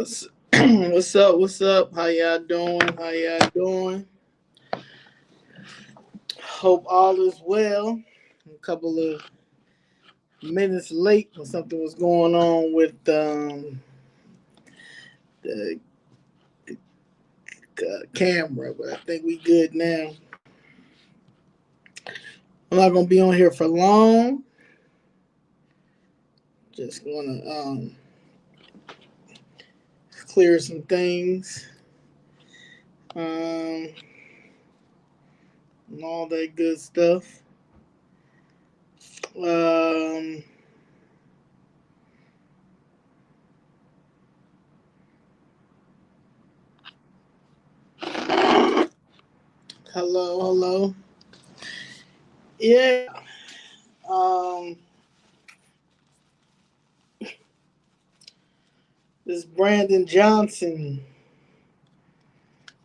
What's what's up? What's up? How y'all doing? How y'all doing? Hope all is well. A couple of minutes late when something was going on with the camera, but I think we good now. I'm not gonna be on here for long. Just gonna clear some things. Um, and all that good stuff. Um, hello. Yeah. Um, this Brandon Johnson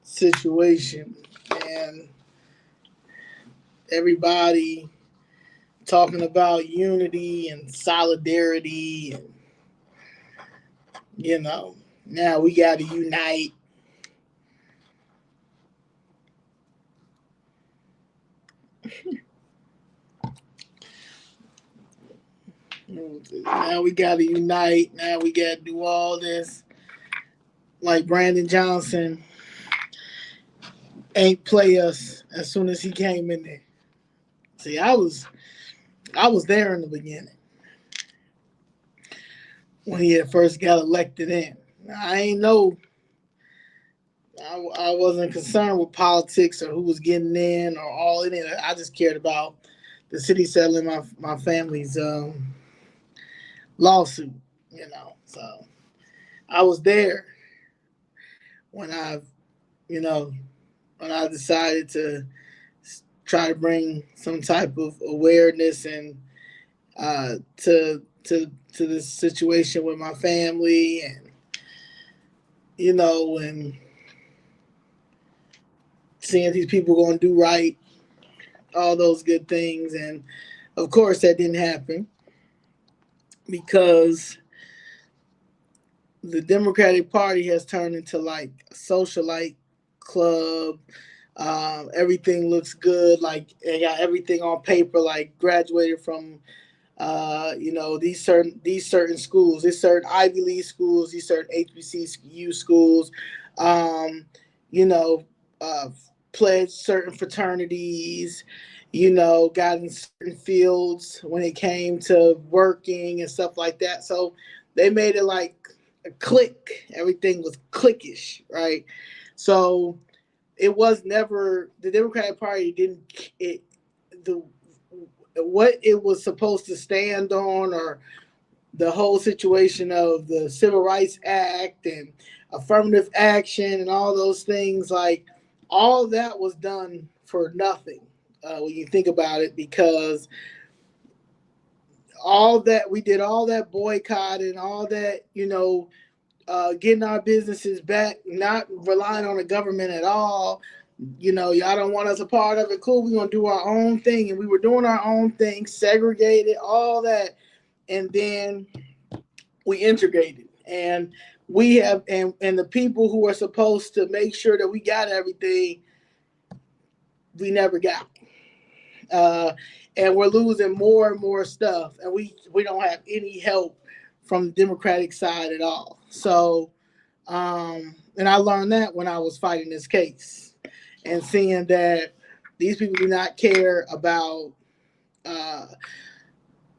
situation and everybody talking about unity and solidarity and now we got to unite. Now we got to unite. Now we got to do all this. Like Brandon Johnson ain't play us as soon as he came in there. See, I was there in the beginning when he had first got elected in. I ain't know. I wasn't concerned with politics or who was getting in or all in it. I just cared about the city settling my family's lawsuit. So I was there when you know, when I decided to try to bring some type of awareness and to this situation with my family, and and seeing these people going to do right, all those good things, and of course that didn't happen because the Democratic Party has turned into like a socialite club. Everything looks good, like they got everything on paper, like graduated from these certain schools, these certain Ivy League schools, these certain HBCU schools, um, you know, uh, pledged certain fraternities, got in certain fields when it came to working and stuff like that. So they made it like a clique. Everything was cliquish, right? So it was never the Democratic Party didn't it the what it was supposed to stand on, or the whole situation of the Civil Rights Act and affirmative action and all those things, like all that was done for nothing when you think about it, because all that we did, all that boycott and all that, getting our businesses back, not relying on the government at all. Y'all don't want us a part of it. Cool, we're gonna do our own thing, and we were doing our own thing, segregated, all that, and then we integrated, and we have, and the people who are supposed to make sure that we got everything, we never got. Uh, and we're losing more and more stuff, and we don't have any help from the Democratic side at all. So, and I learned that when I was fighting this case and seeing that these people do not care about uh,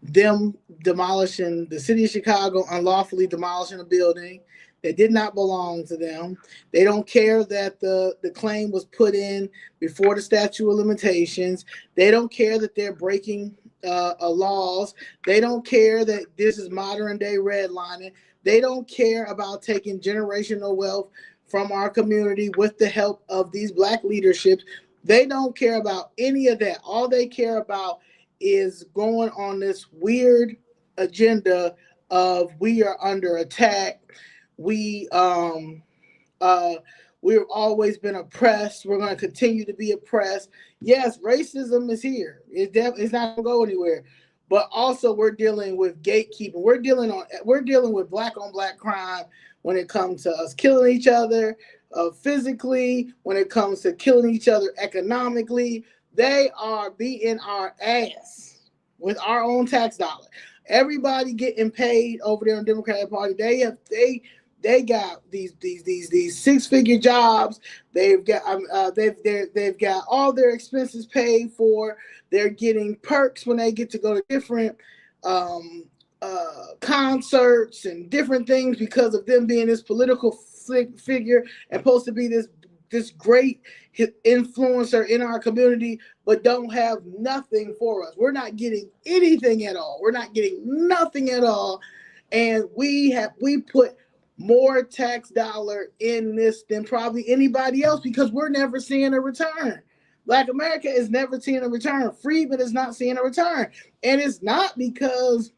them demolishing the city of Chicago, unlawfully demolishing a building that did not belong to them. They don't care that the claim was put in before the statute of limitations. They don't care that they're breaking laws. They don't care that this is modern day redlining. They don't care about taking generational wealth from our community with the help of these black leaderships. They don't care about any of that. All they care about is going on this weird agenda of we are under attack. We we've always been oppressed. We're going to continue to be oppressed. Yes, racism is here. It's not going to go anywhere. but also we're dealing with gatekeeping. We're dealing with black on black crime when it comes to us killing each other physically, when it comes to killing each other economically. They are beating our ass with our own tax dollar. Everybody getting paid over there in the Democratic Party. They got these 6-figure jobs. They've got all their expenses paid for. They're getting perks when they get to go to different concerts and different things because of them being this political figure and supposed to be this great influencer in our community, but don't have nothing for us. We're not getting anything at all. We're not getting nothing at all, and we put more tax dollar in this than probably anybody else because we're never seeing a return. Black America is never seeing a return. Freedmen is not seeing a return, and it's not because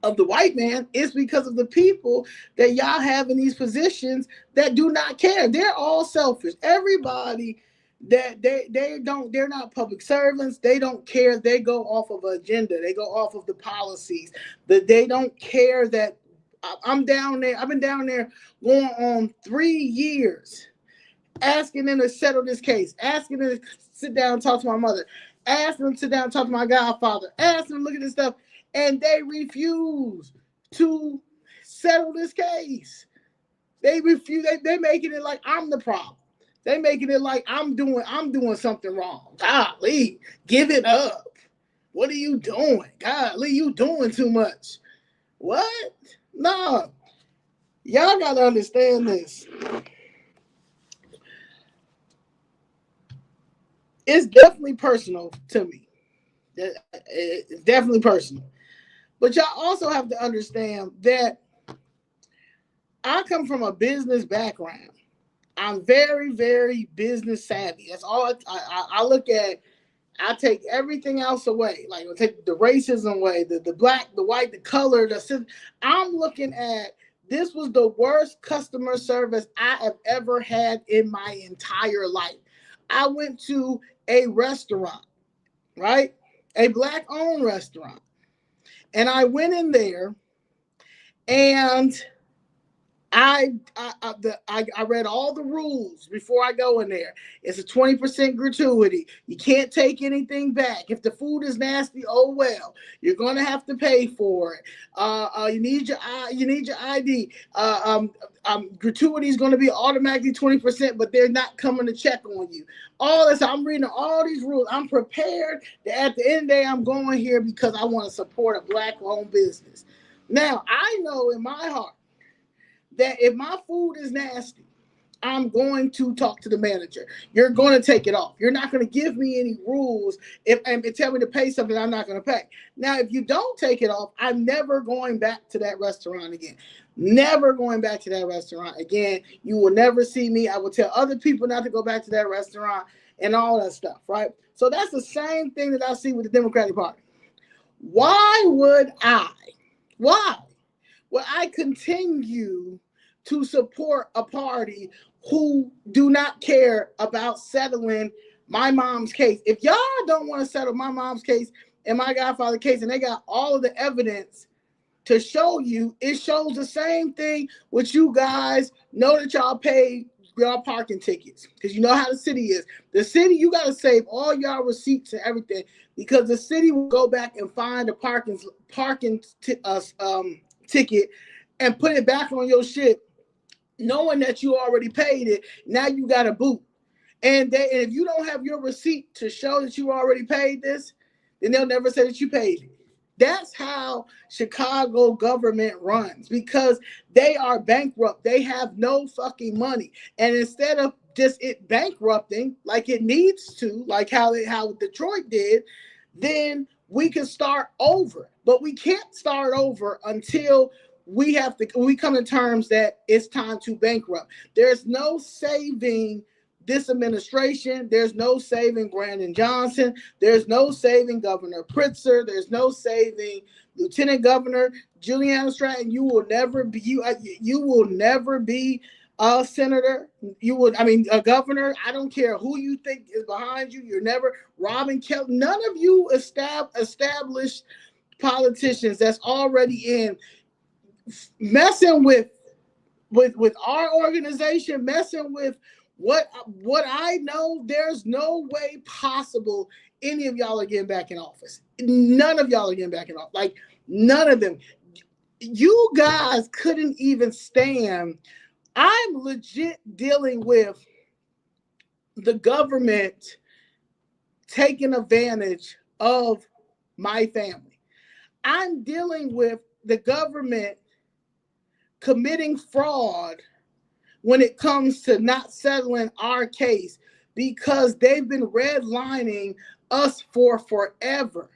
of the white man, it's because of the people that y'all have in these positions that do not care. They're all selfish. Everybody that they're not public servants. They don't care. They go off of an agenda. They go off of the policies. That they don't care that I'm down there. I've been down there going on 3 years asking them to settle this case, asking them to sit down and talk to my mother, asking them to sit down and talk to my godfather, asking them to look at this stuff. And they refuse to settle this case. They refuse. They making it like I'm the problem. They making it like I'm doing something wrong. Golly, give it up. What are you doing? Golly, you doing too much. What? No. Y'all gotta understand this. It's definitely personal to me. It's definitely personal. But y'all also have to understand that I come from a business background. I'm very, very business savvy. That's all I look at. I take everything else away. Like I take the racism away, the black, the white, the color. I'm looking at this was the worst customer service I have ever had in my entire life. I went to a restaurant, right? A black-owned restaurant. And I went in there and I read all the rules before I go in there. It's a 20% gratuity. You can't take anything back. If the food is nasty, oh well. You're gonna have to pay for it. You need your ID. Gratuity is gonna be automatically 20%, but they're not coming to check on you. All this, I'm reading all these rules. I'm prepared that at the end of the day, I'm going here because I want to support a black-owned business. Now, I know in my heart that if my food is nasty, I'm going to talk to the manager. You're going to take it off. You're not going to give me any rules and tell me to pay something I'm not going to pay. Now, if you don't take it off, I'm never going back to that restaurant again. Never going back to that restaurant again. You will never see me. I will tell other people not to go back to that restaurant and all that stuff, right? So that's the same thing that I see with the Democratic Party. Why would I continue to support a party who do not care about settling my mom's case? If y'all don't want to settle my mom's case and my godfather's case, and they got all of the evidence to show you, it shows the same thing which you guys know that y'all paid y'all parking tickets, because you know how the city is. The city, you got to save all y'all receipts and everything, because the city will go back and find a parking ticket and put it back on your shit, knowing that you already paid it. Now you got a boot. And if you don't have your receipt to show that you already paid this, then they'll never say that you paid it. That's how Chicago government runs, because they are bankrupt. They have no fucking money. And instead of just it bankrupting like it needs to, like how Detroit did, then we can start over. But we can't start over until we come to terms that it's time to bankrupt. There's no saving this administration. There's no saving Brandon Johnson. There's no saving Governor Pritzker. There's no saving Lieutenant Governor Juliana Stratton. You will never be a senator. A governor. I don't care who you think is behind you. You're never Robin Kelly. None of you established politicians that's already in messing with our organization, messing with what I know. There's no way possible any of y'all are getting back in office. None of y'all are getting back in office. Like, none of them. You guys couldn't even stand. I'm legit dealing with the government taking advantage of my family. I'm dealing with the government committing fraud when it comes to not settling our case because they've been redlining us for forever.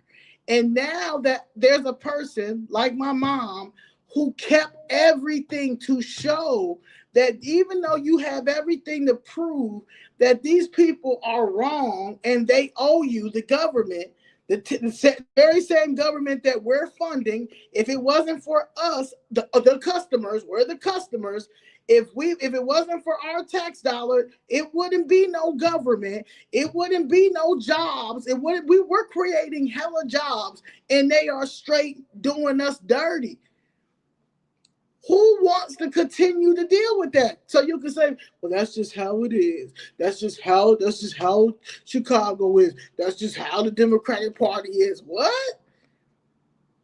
And now that there's a person like my mom who kept everything to show that even though you have everything to prove that these people are wrong and they owe you, the government, the very same government that we're funding, if it wasn't for us, the customers, we're the customers. If it wasn't for our tax dollar, it wouldn't be no government. It wouldn't be no jobs. We're creating hella jobs, and they are straight doing us dirty. Who wants to continue to deal with that? So you can say, well, that's just how it is. That's just how Chicago is. That's just how the Democratic Party is. What?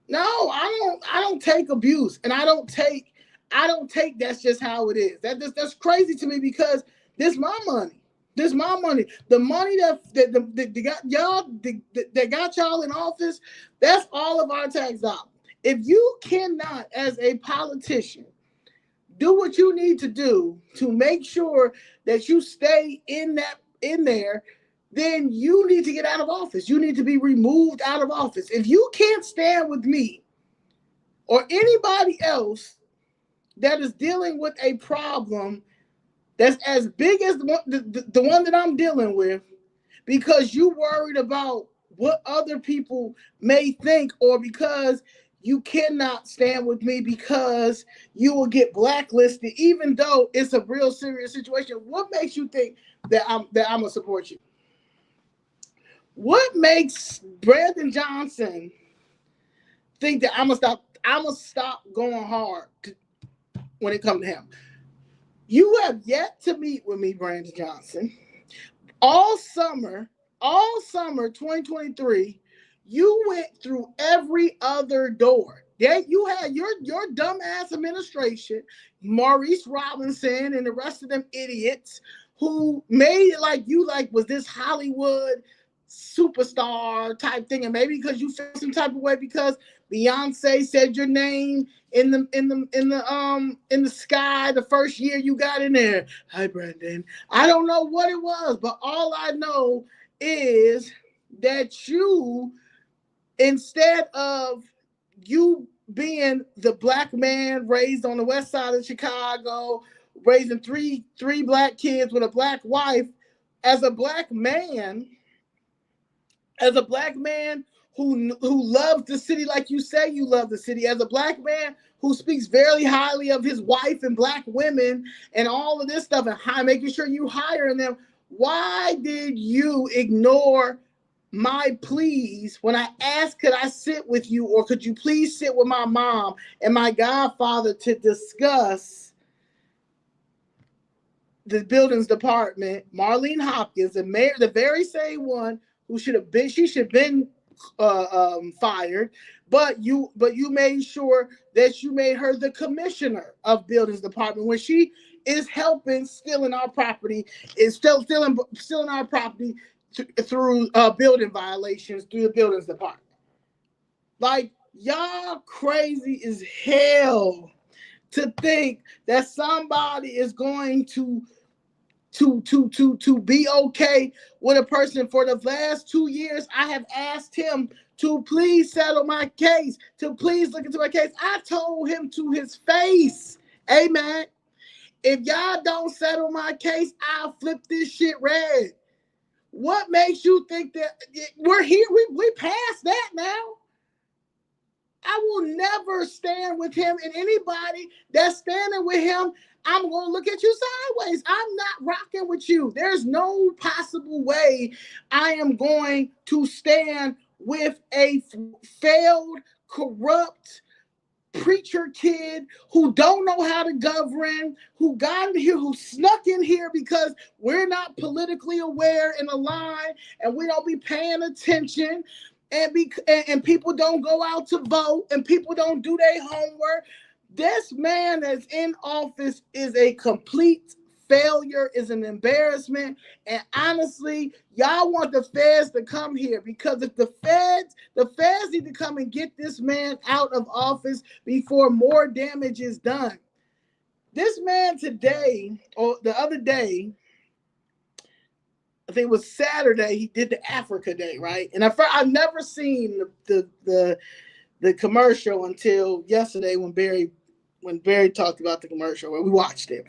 No, I don't take abuse, and I don't take that's just how it is. That's crazy to me because this my money. This my money. The money that got y'all that got y'all in office, that's all of our tax dollars. If you cannot, as a politician, do what you need to do to make sure that you stay in there, then you need to get out of office. You need to be removed out of office. If you can't stand with me or anybody else that is dealing with a problem that's as big as the one that I'm dealing with, because you worried about what other people may think, or because you cannot stand with me because you will get blacklisted, even though it's a real serious situation. What makes you think that I'm gonna support you? What makes Brandon Johnson think that I'm gonna stop going hard when it comes to him? You have yet to meet with me, Brandon Johnson. All summer 2023, you went through every other door. Yeah, you had your dumbass administration, Maurice Robinson and the rest of them idiots who made it like you was this Hollywood superstar type thing, and maybe because you felt some type of way because Beyonce said your name in the sky the first year you got in there. Hi, Brandon. I don't know what it was, but all I know is that you, instead of you being the black man raised on the west side of Chicago, raising three black kids with a black wife, as a black man who loves the city like you say you love the city, as a black man who speaks very highly of his wife and black women and all of this stuff, and making sure you hire them, why did you ignore my pleas when I asked, could I sit with you, or could you please sit with my mom and my godfather to discuss the buildings department? Marlene Hopkins, the mayor, the very same one who should have been fired, but you made sure that you made her the commissioner of buildings department when she is helping stealing our property, is still stealing our property through building violations through the buildings department. Like, y'all crazy as hell to think that somebody is going to be okay with a person. For the last 2 years, I have asked him to please settle my case, to please look into my case. I told him to his face, hey man, if y'all don't settle my case, I'll flip this shit red. What makes you think that we're here? We past that now. I will never stand with him, and anybody that's standing with him, I'm going to look at you sideways. I'm not rocking with you. There's no possible way I am going to stand with a failed corrupt preacher kid who don't know how to govern, who got in here, who snuck in here because we're not politically aware and aligned, and we don't be paying attention, and people don't go out to vote, and people don't do their homework. This man that's in office is a complete failure, is an embarrassment. And honestly, y'all want the feds to come here, because if the feds need to come and get this man out of office before more damage is done. This man today, or the other day, I think it was Saturday, he did the Africa Day, right? And I've never seen the commercial until yesterday when Barry talked about the commercial, where we watched it.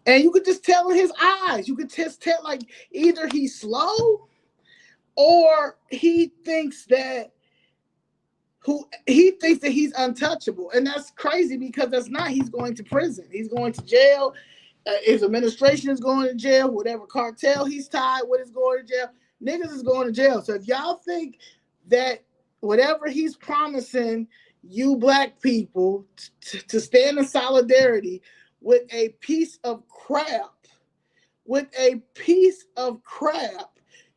And you could just tell in his eyes, you could just tell, like, either he's slow or he thinks that he's untouchable. And that's crazy, because that's not. He's going to prison. He's going to jail. His administration is going to jail. Whatever cartel he's tied with is going to jail. Niggas is going to jail. So if y'all think that whatever he's promising you black people to stand in solidarity with a piece of crap,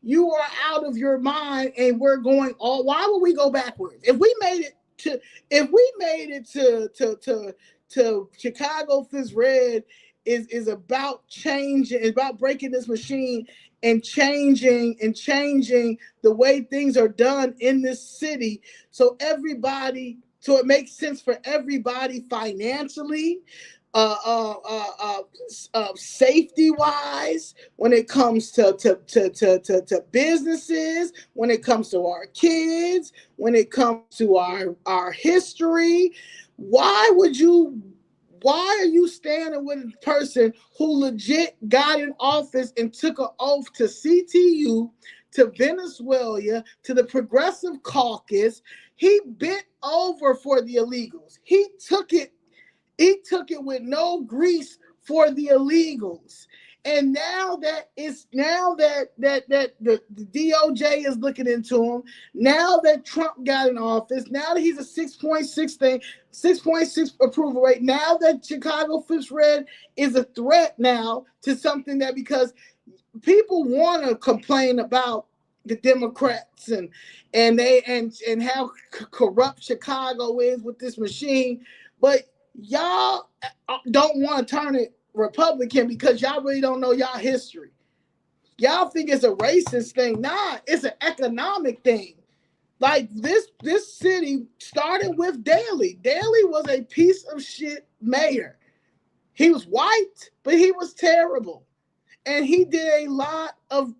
you are out of your mind, and we're going all. Why would we go backwards? If we made it to Chicago Fist Red is about changing, it's about breaking this machine and changing the way things are done in this city, so it makes sense for everybody financially, safety wise, when it comes to businesses, when it comes to our kids, when it comes to our history. Why are you standing with a person who legit got in office and took an oath to CTU, to Venezuela, to the Progressive Caucus? He bent over for the illegals. He took it with no grease for the illegals. And now that the DOJ is looking into him, now that Trump got in office, now that he's a 6.6 approval rate, now that Chicago Fist Red is a threat now to something, that because people want to complain about the Democrats and how corrupt Chicago is with this machine, but y'all don't want to turn it Republican because y'all really don't know y'all history. Y'all think it's a racist thing. Nah, it's an economic thing. Like this city started with Daley. Daley was a piece of shit mayor. He was white, but he was terrible. And he did a lot of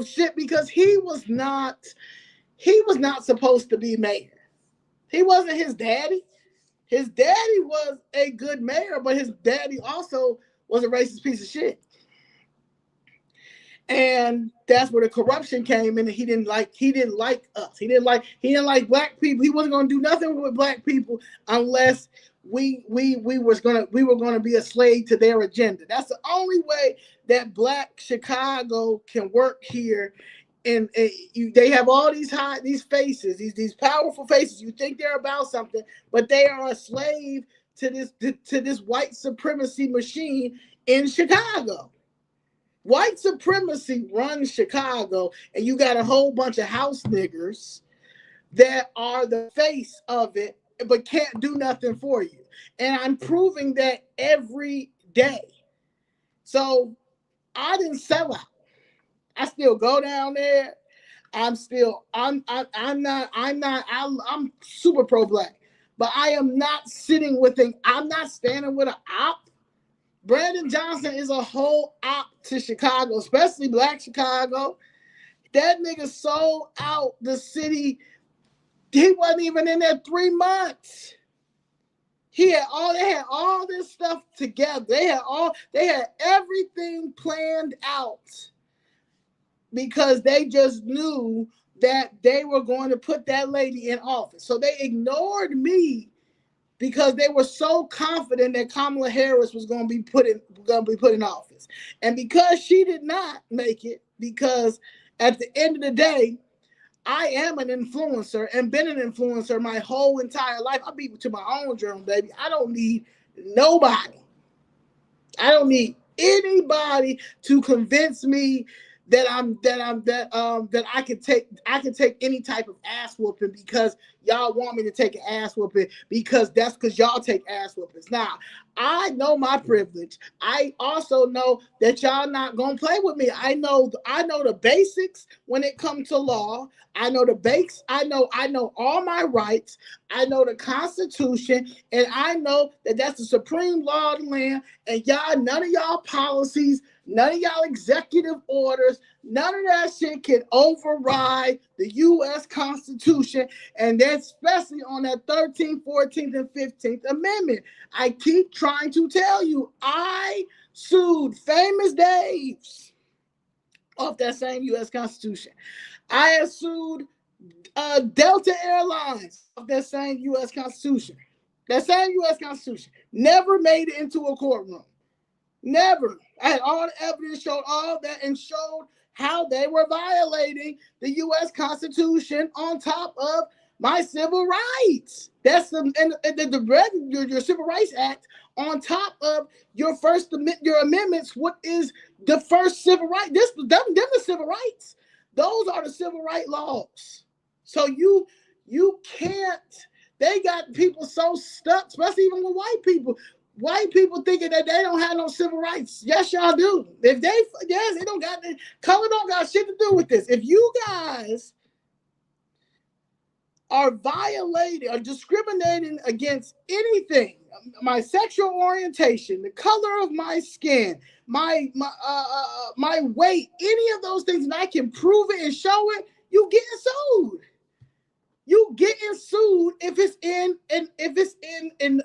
shit because he was not supposed to be mayor. He wasn't his daddy. His daddy was a good mayor, but his daddy also was a racist piece of shit. And that's where the corruption came in. And he didn't like us. He didn't like black people. He wasn't going to do nothing with black people unless we were going to be a slave to their agenda. That's the only way that black Chicago can work here. And they have all these faces, these powerful faces. You think they're about something, but they are a slave to this white supremacy machine in Chicago. White supremacy runs Chicago, and you got a whole bunch of house niggers that are the face of it, but can't do nothing for you. And I'm proving that every day. So I didn't sell out. I still go down there. I'm super pro-black, but I am not I'm not standing with an op. Brandon Johnson is a whole op to Chicago, especially black Chicago. That nigga sold out the city. He wasn't even in there 3 months. They had all this stuff together. They had everything planned out, because they just knew that they were going to put that lady in office. So they ignored me because they were so confident that Kamala Harris was going to be put in office. And because she did not make it, because at the end of the day, I am an influencer and been an influencer my whole entire life. I beat to my own drum, baby. I don't need nobody. I don't need anybody to convince me that I can take any type of ass whooping because y'all want me to take an ass whooping because y'all take ass whoopings. Now, I know my privilege. I also know that y'all not gonna play with me. I know the basics when it comes to law. I know the basics. I know all my rights. I know the Constitution, and I know that that's the supreme law of the land. And y'all, none of y'all policies, none of y'all executive orders, none of that shit can override the U.S. Constitution, and that's especially on that 13th, 14th, and 15th Amendment. I keep trying to tell you, I sued Famous Dave's off that same U.S. Constitution. I have sued Delta Airlines off that same U.S. Constitution. That same U.S. Constitution never made it into a courtroom. Never. I had all the evidence, showed all that, and showed how they were violating the U.S. Constitution on top of my civil rights. That's the your Civil Rights Act on top of your amendments. What is the first civil right? Them the civil rights. Those are the civil right laws. So you can't. They got people so stuck, especially even with white people. White people thinking that they don't have no civil rights. Yes, y'all do. They don't got color don't got shit to do with this. If you guys are violating or discriminating against anything, my sexual orientation, the color of my skin, my weight, any of those things, and I can prove it and show it, you getting sued. You getting sued if it's in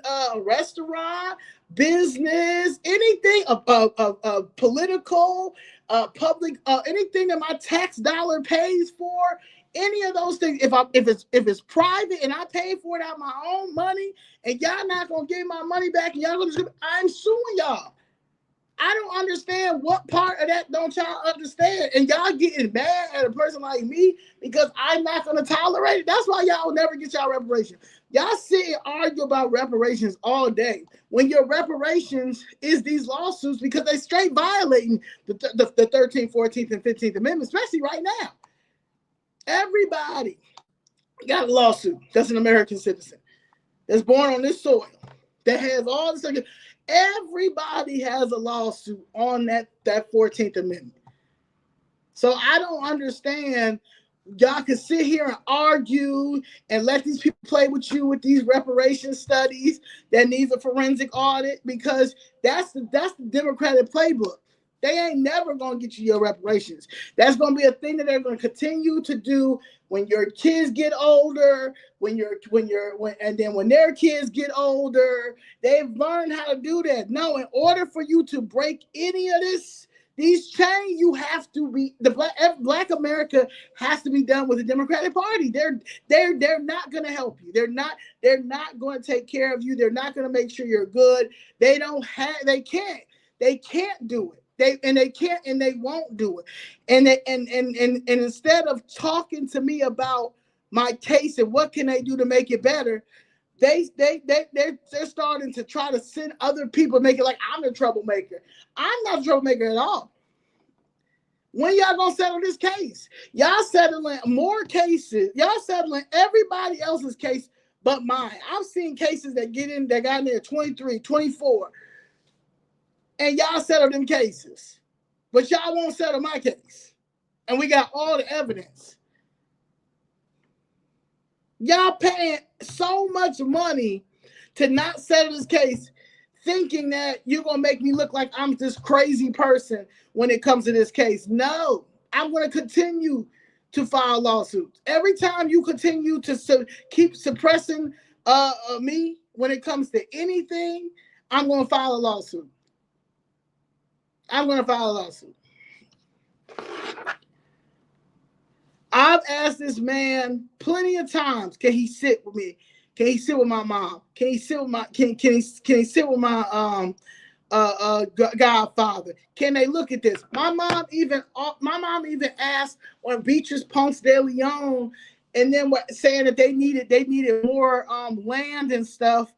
a restaurant, business, anything, political, public, anything that my tax dollar pays for. Any of those things, if it's private and I pay for it out of my own money, and y'all not gonna give my money back, and y'all gonna, I'm suing y'all. I don't understand what part of that don't y'all understand, and y'all getting mad at a person like me because I'm not gonna tolerate it. That's why y'all will never get y'all reparations. Y'all sit and argue about reparations all day when your reparations is these lawsuits because they straight violating the 13th, 14th, and 15th Amendment, especially right now. Everybody got a lawsuit that's an American citizen, that's born on this soil, that has all this. Everybody has a lawsuit on that 14th Amendment. So I don't understand. Y'all can sit here and argue and let these people play with you with these reparation studies that needs a forensic audit, because that's the Democratic playbook. They ain't never gonna get you your reparations. That's gonna be a thing that they're gonna continue to do when your kids get older, when their kids get older. They've learned how to do that. No, in order for you to break any of these chains, you have to be Black America has to be done with the Democratic Party. They're not gonna help you. They're not going to take care of you. They're not gonna make sure you're good. They can't do it. They can't and they won't do it. And instead of talking to me about my case and what can they do to make it better, they're starting to try to send other people, make it like I'm the troublemaker. I'm not a troublemaker at all. When y'all gonna settle this case? Y'all settling more cases. Y'all settling everybody else's case but mine. I've seen cases that got in there 23, 24. And y'all settle them cases, but y'all won't settle my case. And we got all the evidence. Y'all paying so much money to not settle this case, thinking that you're going to make me look like I'm this crazy person when it comes to this case. No, I'm going to continue to file lawsuits. Every time you continue to keep suppressing me when it comes to anything, I'm going to file a lawsuit. I'm going to file a lawsuit. I've asked this man plenty of times, can he sit with me? Can he sit with my mom? Can he sit with my godfather. Can they look at this? My mom even asked on Beatrice Ponce de Leon, and then saying that they needed more land and stuff.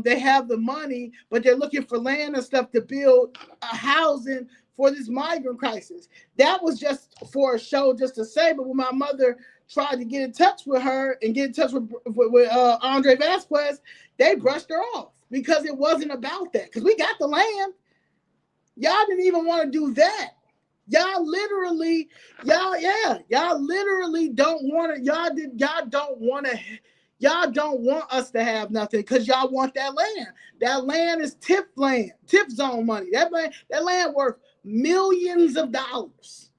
They have the money, but they're looking for land and stuff to build housing for this migrant crisis. That was just for a show, just to say. But when my mother tried to get in touch with her and get in touch with Andre Vasquez, they brushed her off because it wasn't about that. Because we got the land. Y'all didn't even want to do that. Y'all literally don't want to. Y'all don't want us to have nothing because y'all want that land. That land is TIF land, TIF zone money. That land worth millions of dollars.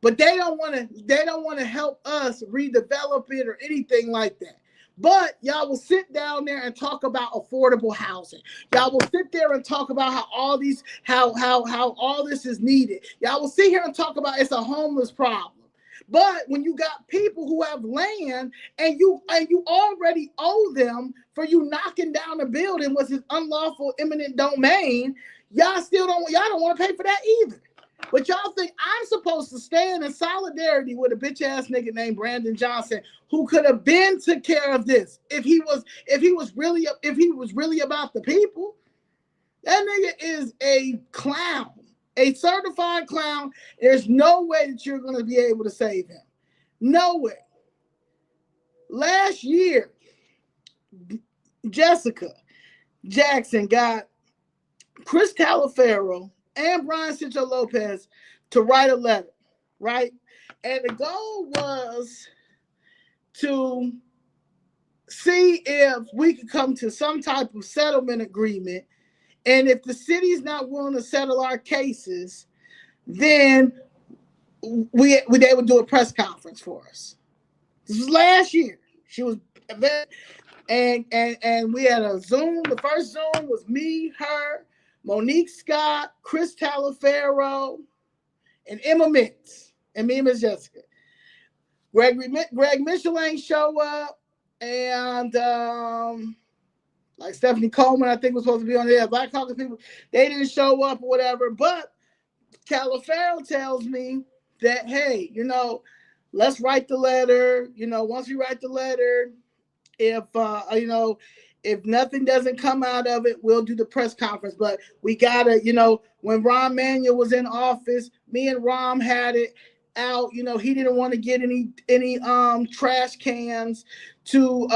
But they don't want to help us redevelop it or anything like that. But y'all will sit down there and talk about affordable housing. Y'all will sit there and talk about how all this is needed. Y'all will sit here and talk about it's a homeless problem. But when you got people who have land and you already owe them for you knocking down the building with his unlawful eminent domain, y'all don't want to pay for that either. But y'all think I'm supposed to stand in solidarity with a bitch ass nigga named Brandon Johnson who could have took care of this if he was really about the people? That nigga is a clown, a certified clown. There's no way that you're going to be able to save him. No way. Last year, Jessica Jackson got Chris Talaferro and Brian Cincho Lopez to write a letter, right? And the goal was to see if we could come to some type of settlement agreement. And if the city's not willing to settle our cases, then they would do a press conference for us. This was last year. She was, and we had a Zoom. The first Zoom was me, her, Monique Scott, Chris Talaferro, and Emma Mintz, and me and Miss Jessica. Greg Mitchell ain't show up, and like Stephanie Coleman, I think was supposed to be on there. Black Caucus people, they didn't show up or whatever. But Talaferro tells me that, hey, let's write the letter. Once we write the letter, if nothing doesn't come out of it, we'll do the press conference. But we gotta, when Rahm Emanuel was in office, me and Rahm had it out. He didn't want to get any trash cans to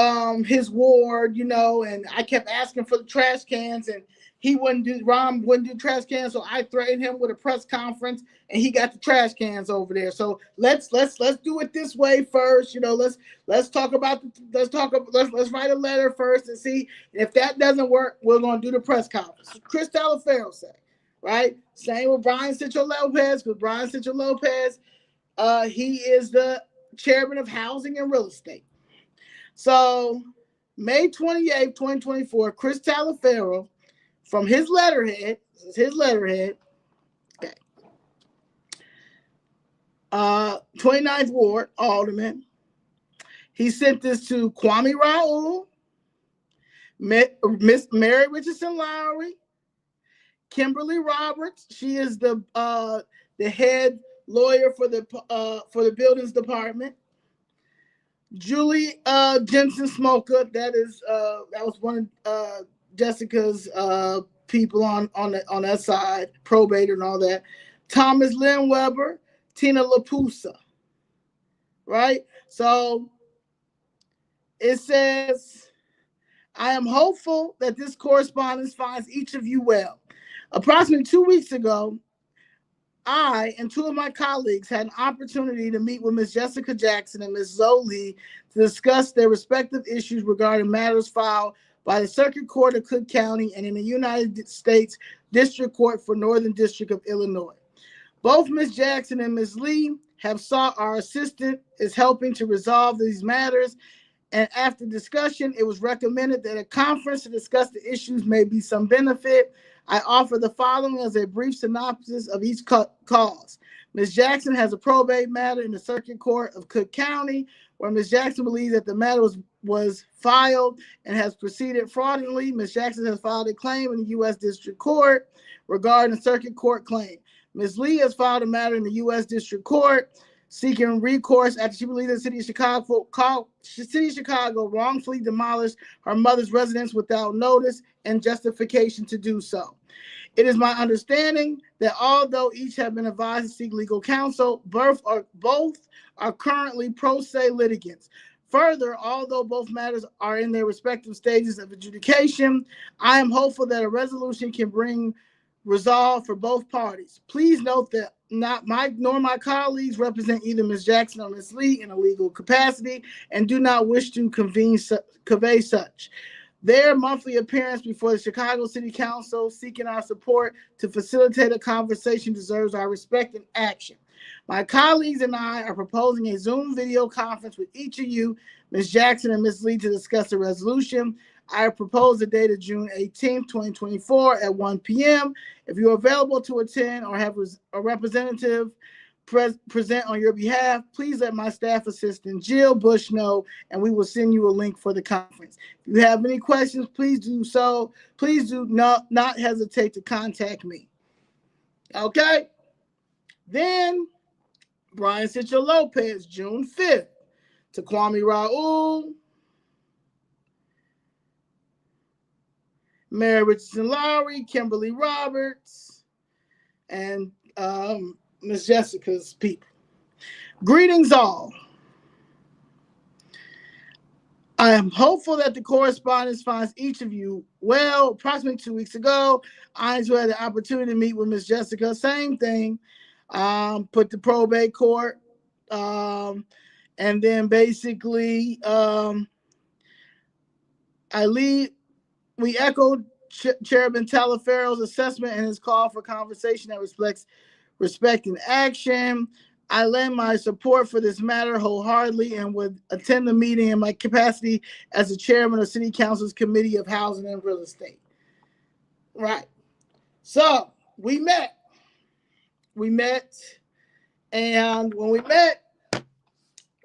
his ward, and I kept asking for the trash cans, and Rahm wouldn't do trash cans, so I threatened him with a press conference, and he got the trash cans over there. So let's do it this way first. Let's write a letter first and see if that doesn't work. We're gonna do the press conference. Chris Talaferro said, right? Same with Brian Cincho Lopez, because Brian Cincho Lopez, he is the chairman of housing and real estate. So May 28th, 2024, Chris Talaferro, from his letterhead, this is his letterhead, okay. 29th Ward, Alderman. He sent this to Kwame Raoul, Miss Mary Richardson Lowry, Kimberly Roberts. She is the head lawyer for the buildings department. Julie Jensen Smoker, that was one of Jessica's people on that side, probator and all that. Thomas Lynn Weber, Tina LaPusa, right? So it says, I am hopeful that this correspondence finds each of you well. Approximately 2 weeks ago, I and two of my colleagues had an opportunity to meet with Ms. Jessica Jackson and Ms. Leigh to discuss their respective issues regarding matters filed by the Circuit Court of Cook County and in the United States District Court for Northern District of Illinois. Both Ms. Jackson and Ms. Leigh have sought our assistance is helping to resolve these matters, and after discussion, it was recommended that a conference to discuss the issues may be some benefit. I offer the following as a brief synopsis of each cause. Ms. Jackson has a probate matter in the Circuit Court of Cook County Where Ms. Jackson believes that the matter was filed and has proceeded fraudulently, Ms. Jackson has filed a claim in the U.S. District Court regarding a circuit court claim. Ms. Leigh has filed a matter in the U.S. District Court seeking recourse after she believes the city of Chicago wrongfully demolished her mother's residence without notice and justification to do so. It is my understanding that although each have been advised to seek legal counsel, both are currently pro se litigants. Further, although both matters are in their respective stages of adjudication, I am hopeful that a resolution can bring resolve for both parties. Please note that not my nor my colleagues represent either Ms. Jackson or Ms. Leigh in a legal capacity and do not wish to convey such. Their monthly appearance before the Chicago City Council seeking our support to facilitate a conversation deserves our respect and action. My colleagues and I are proposing a Zoom video conference with each of you, Ms. Jackson and Ms. Leigh, to discuss a resolution. I propose the date of June 18th, 2024 at 1 p.m. If you're available to attend or have a representative present on your behalf, please let my staff assistant Jill Bush know, and we will send you a link for the conference. If you have any questions, please do so. Please do not hesitate to contact me. Okay? Then, Brian Sitcho Lopez, June 5th, to Kwame Raoul, Mary Richardson Lowry, Kimberly Roberts, and Miss Jessica's people. Greetings all. I am hopeful that the correspondence finds each of you well. Approximately 2 weeks ago, I had the opportunity to meet with Miss Jessica. Same thing. Put the probate court. And then basically, we echoed Chairman Talaferro's assessment and his call for conversation that reflects respect and action. I lend my support for this matter wholeheartedly and would attend the meeting in my capacity as the chairman of City Council's Committee of Housing and Real Estate. Right. So we met. And when we met,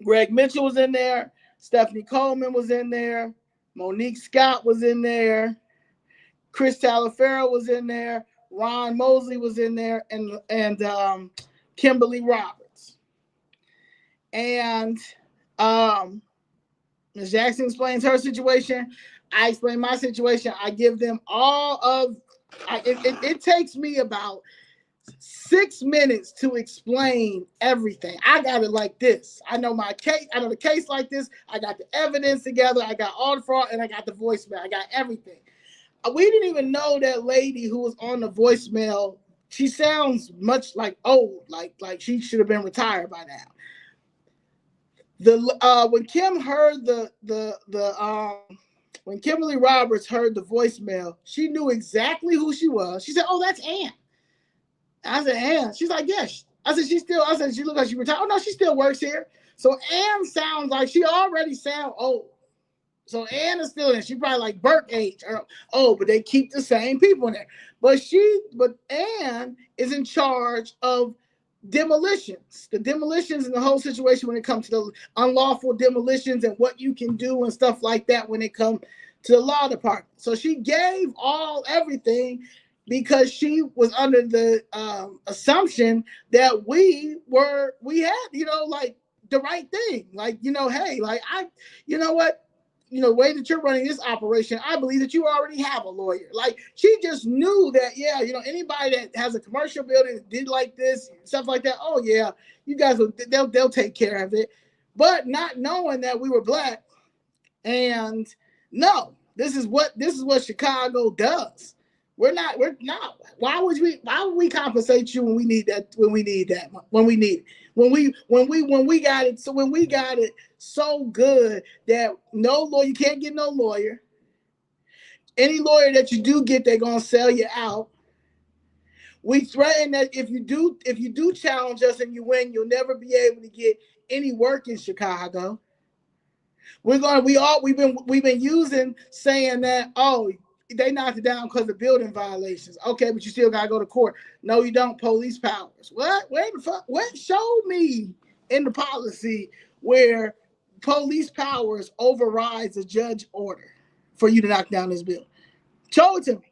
Greg Mitchell was in there, Stephanie Coleman was in there, Monique Scott was in there, Chris Talaferro was in there, Ron Mosley was in there, and Kimberly Roberts. And Ms. Jackson explains her situation. I explain my situation. I give them all of it takes me about 6 minutes to explain everything. I got it like this. I know my case. I know the case like this. I got the evidence together. I got all the fraud, and I got the voicemail. I got everything. We didn't even know that lady who was on the voicemail. She sounds much like old, like she should have been retired by now. When Kim heard when Kimberly Roberts heard the voicemail, she knew exactly who she was. She said, "Oh, that's Ann." I said, "Ann." She's like, "Yes." I said, "She looks like she retired." "Oh, no, she still works here." So Ann sounds like she already sounds old. So Ann is still in. She probably like Burke age. But they keep the same people in there. But Ann is in charge of demolitions. The demolitions and the whole situation when it comes to the unlawful demolitions and what you can do and stuff like that when it comes to the law department. So she gave everything because she was under the assumption that we had, like the right thing. Like, hey, like the way that you're running this operation, I believe that you already have a lawyer. Like, she just knew that, anybody that has a commercial building did like this, stuff like that. Oh yeah, you guys they'll take care of it. But not knowing that we were Black, and no, this is what Chicago does. We're not. Why would we compensate you when we need that? When we need it. When we got it. So when we got it so good that no lawyer, you can't get no lawyer. Any lawyer that you do get, they're gonna sell you out. We threaten that if you do challenge us and you win, you'll never be able to get any work in Chicago. We've been using saying that, oh, they knocked it down because of building violations. Okay, but you still gotta go to court. No, you don't. Police powers. What? Where the fuck? What? Show me in the policy where police powers overrides a judge order for you to knock down this building? Show it to me.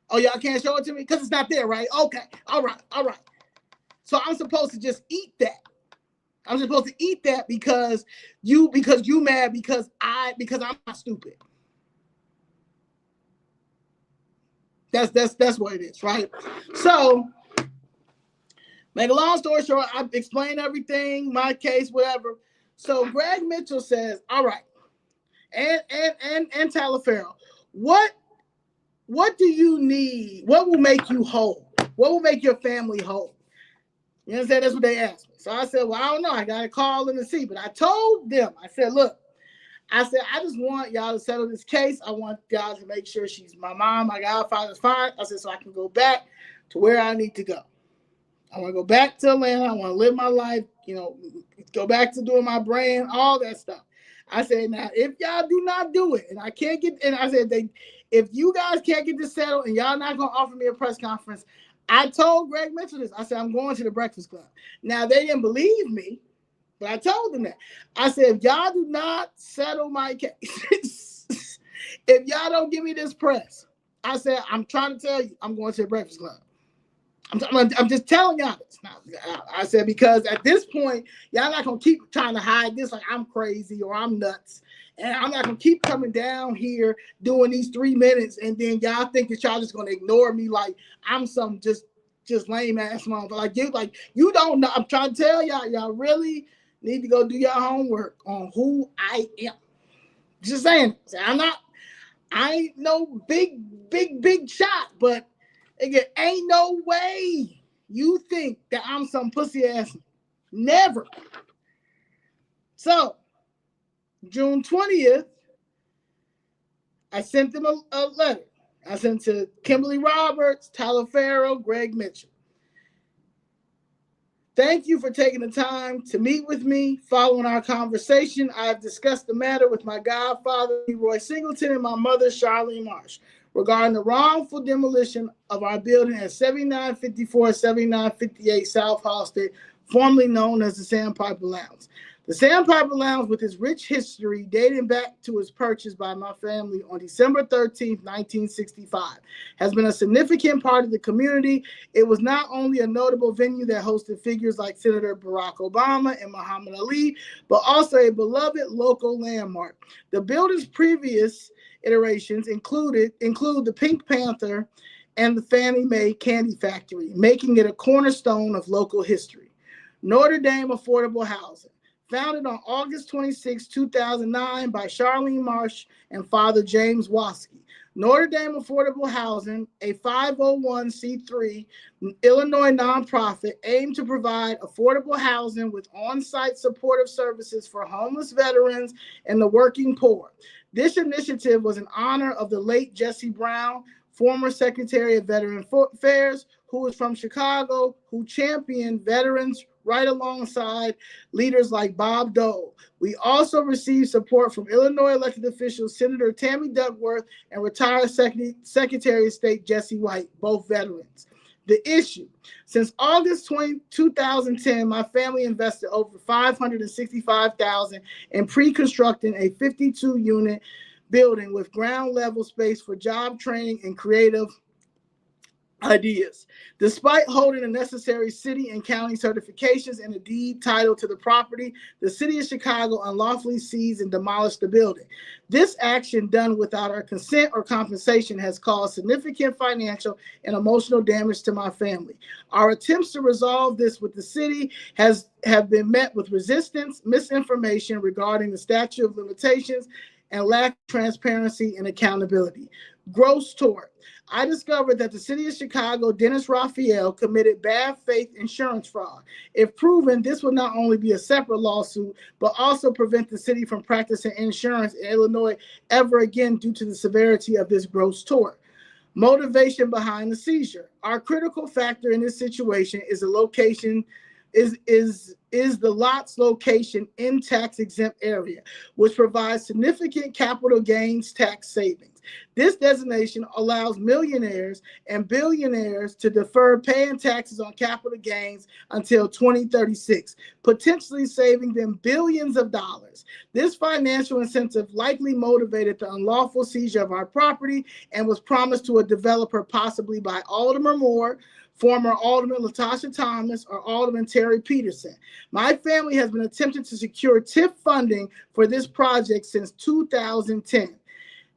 Oh, y'all can't show it to me because it's not there, right? Okay, all right. So I'm supposed to just eat that. I'm supposed to eat that because you mad because I'm not stupid. That's what it is, right? So, make a long story short, I explained everything, my case, whatever. So Greg Mitchell says, all right, and Talaferro, what do you need? What will make you whole? What will make your family whole? You understand? That's what they asked me. So I said, well, I don't know. I got to call them and see. But I told them, I said, look, I just want y'all to settle this case. I want y'all to make sure she's my mom, my godfather's fine. I said, so I can go back to where I need to go. I want to go back to Atlanta. I want to live my life, go back to doing my brand, all that stuff. I said, now, if y'all do not do it, and I can't get, and I said, if you guys can't get this settled and y'all not going to offer me a press conference, I told Greg Mitchell this. I said, I'm going to the Breakfast Club. Now, they didn't believe me, but I told them that. I said, if y'all do not settle my case, if y'all don't give me this press, I said, I'm trying to tell you, I'm going to the Breakfast Club. I'm just telling y'all this. Now, I said, because at this point, y'all not going to keep trying to hide this like I'm crazy or I'm nuts. And I'm not going to keep coming down here doing these 3 minutes. And then y'all think that y'all just going to ignore me like I'm some just lame ass motherfucker. Like you don't know. I'm trying to tell y'all really need to go do your homework on who I am. Just saying. I ain't no big shot, but again, ain't no way you think that I'm some pussy ass. Never. So, June 20th, I sent them a letter. I sent to Kimberly Roberts, Talaferro, Greg Mitchell. Thank you for taking the time to meet with me. Following our conversation, I have discussed the matter with my godfather, Roy Singleton, and my mother, Charlene Marsh, regarding the wrongful demolition of our building at 7954, 7958 South Halsted, formerly known as the Sandpiper Lounge. The Sandpiper Lounge, with its rich history dating back to its purchase by my family on December 13th, 1965, has been a significant part of the community. It was not only a notable venue that hosted figures like Senator Barack Obama and Muhammad Ali, but also a beloved local landmark. The building's previous iterations include the Pink Panther and the Fannie Mae Candy Factory, making it a cornerstone of local history. Notre Dame Affordable Housing. Founded on August 26, 2009 by Charlene Marsh and Father James Waskey. Notre Dame Affordable Housing, a 501c3 Illinois nonprofit, aimed to provide affordable housing with on-site supportive services for homeless veterans and the working poor. This initiative was in honor of the late Jesse Brown, former Secretary of Veteran Affairs, who was from Chicago, who championed veterans right alongside leaders like Bob Dole. We also received support from Illinois elected officials Senator Tammy Duckworth and retired Secretary of State Jesse White, both veterans. The issue: since August 2010, my family invested over $565,000 in pre-constructing a 52-unit building with ground level space for job training and creative ideas. Despite holding the necessary city and county certifications and a deed title to the property, the city of Chicago unlawfully seized and demolished the building. This action, done without our consent or compensation, has caused significant financial and emotional damage to my family. Our attempts to resolve this with the city have been met with resistance, misinformation regarding the statute of limitations, and lack of transparency and accountability. Gross tort. I discovered that the city of Chicago, Dennis Raphael, committed bad faith insurance fraud. If proven, this would not only be a separate lawsuit, but also prevent the city from practicing insurance in Illinois ever again due to the severity of this gross tort. Motivation behind the seizure. Our critical factor in this situation is the location, is the lot's location in tax-exempt area, which provides significant capital gains tax savings. This designation allows millionaires and billionaires to defer paying taxes on capital gains until 2036, potentially saving them billions of dollars. This financial incentive likely motivated the unlawful seizure of our property and was promised to a developer, possibly by Alderman Moore, former Alderman Latasha Thomas, or Alderman Terry Peterson. My family has been attempting to secure TIF funding for this project since 2010.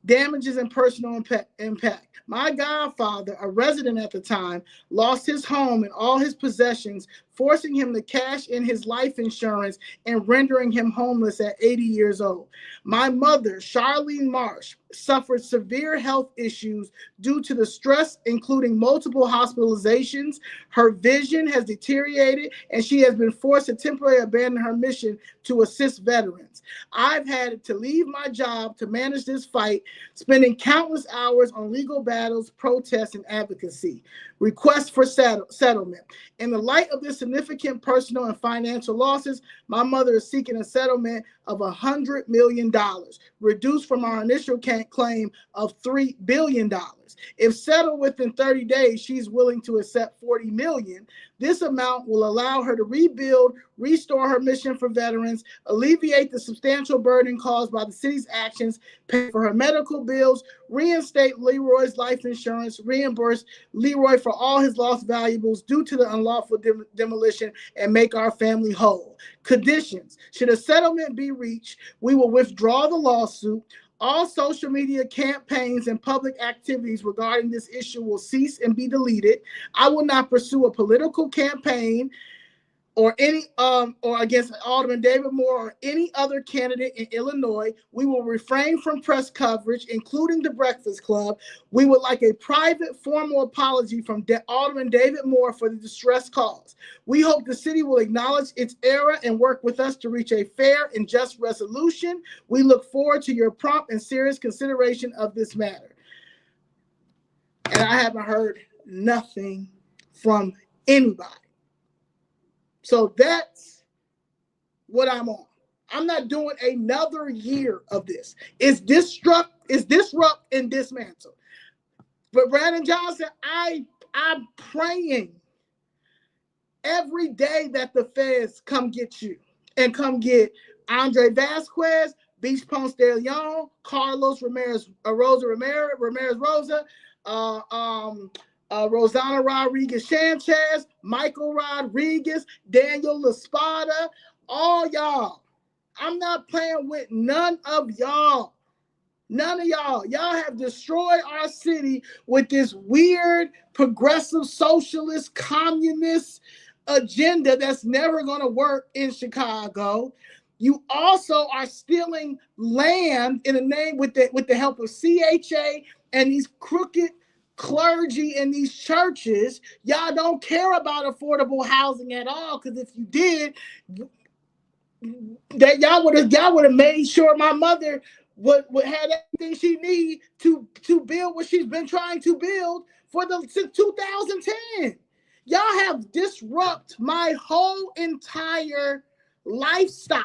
Damages and personal impact. My godfather, a resident at the time, lost his home and all his possessions, forcing him to cash in his life insurance and rendering him homeless at 80 years old. My mother, Charlene Marsh, suffered severe health issues due to the stress, including multiple hospitalizations. Her vision has deteriorated, and she has been forced to temporarily abandon her mission to assist veterans. I've had to leave my job to manage this fight, spending countless hours on legal battles, protests, and advocacy. Request for settlement. In the light of this significant personal and financial losses, my mother is seeking a settlement of $100 million, reduced from our initial claim of $3 billion. If settled within 30 days, she's willing to accept $40 million. This amount will allow her to rebuild, restore her mission for veterans, alleviate the substantial burden caused by the city's actions, pay for her medical bills, reinstate Leroy's life insurance, reimburse Leroy for all his lost valuables due to the unlawful demolition, and make our family whole. Conditions. Should a settlement be reached, we will withdraw the lawsuit. All social media campaigns and public activities regarding this issue will cease and be deleted. I will not pursue a political campaign or against Alderman David Moore or any other candidate in Illinois. We will refrain from press coverage, including the Breakfast Club. We would like a private formal apology from Alderman David Moore for the distress caused. We hope the city will acknowledge its error and work with us to reach a fair and just resolution. We look forward to your prompt and serious consideration of this matter. And I haven't heard nothing from anybody. So that's what I'm on. I'm not doing another year of this. It's disrupt and dismantle. But Brandon Johnson, I'm praying every day that the feds come get you and come get Andre Vasquez, Beach Ponce de Leon, Carlos Ramirez Rosa, Rosana Rodriguez Sanchez, Michael Rodriguez, Daniel Laspada, all y'all. I'm not playing with none of y'all. None of y'all. Y'all have destroyed our city with this weird, progressive, socialist, communist agenda that's never going to work in Chicago. You also are stealing land in the name with the help of CHA and these crooked clergy in these churches. Y'all don't care about affordable housing at all, because if you did, that y'all would have made sure my mother would have everything she needs to build what she's been trying to build since 2010. Y'all have disrupted my whole entire lifestyle.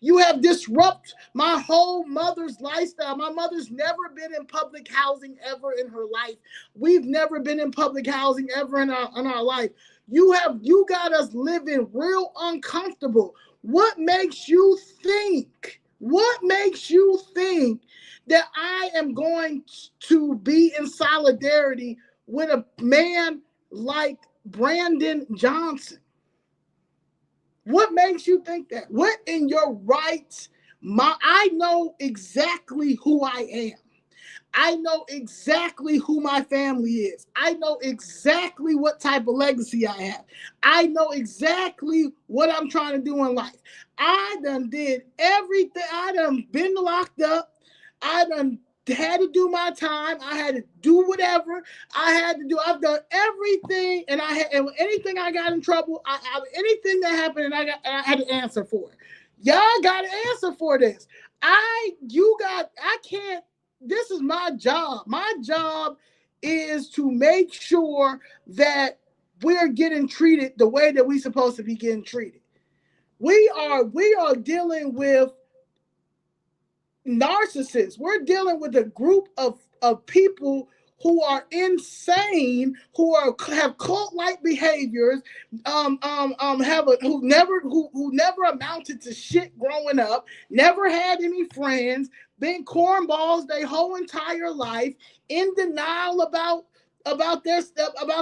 You have disrupted my whole mother's lifestyle. My mother's never been in public housing ever in her life. We've never been in public housing ever in our life. You got us living real uncomfortable. What makes you think that I am going to be in solidarity with a man like Brandon Johnson? What makes you think that? What in your rights? I know exactly who I am. I know exactly who my family is. I know exactly what type of legacy I have. I know exactly what I'm trying to do in life. I done did everything. I done been locked up. I done had to do my time. I had to do whatever I had to do. I've done everything, and anything I got in trouble, anything that happened, and I had to answer for it. Y'all got to answer for this. I can't. This is my job. My job is to make sure that we're getting treated the way that we're supposed to be getting treated. We are dealing with narcissists. We're dealing with a group of people who are insane, who have cult-like behaviors, who never amounted to shit growing up, never had any friends, been cornballs their whole entire life, in denial about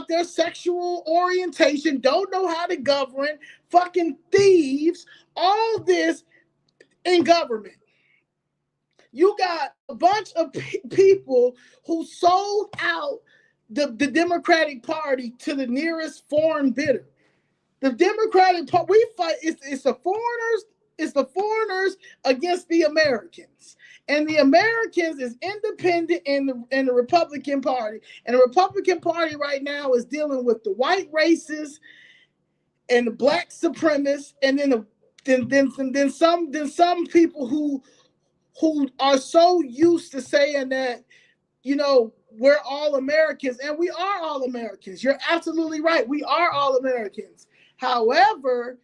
their sexual orientation, don't know how to govern, fucking thieves, all this in government. You got a bunch of people who sold out the Democratic Party to the nearest foreign bidder. The Democratic Party, we fight. It's the foreigners. It's the foreigners against the Americans, and the Americans is independent in the Republican Party, and the Republican Party right now is dealing with the white racists and the black supremacists, and then some people who are so used to saying that, you know, we're all Americans, and we are all Americans. You're absolutely right. We are all Americans. However,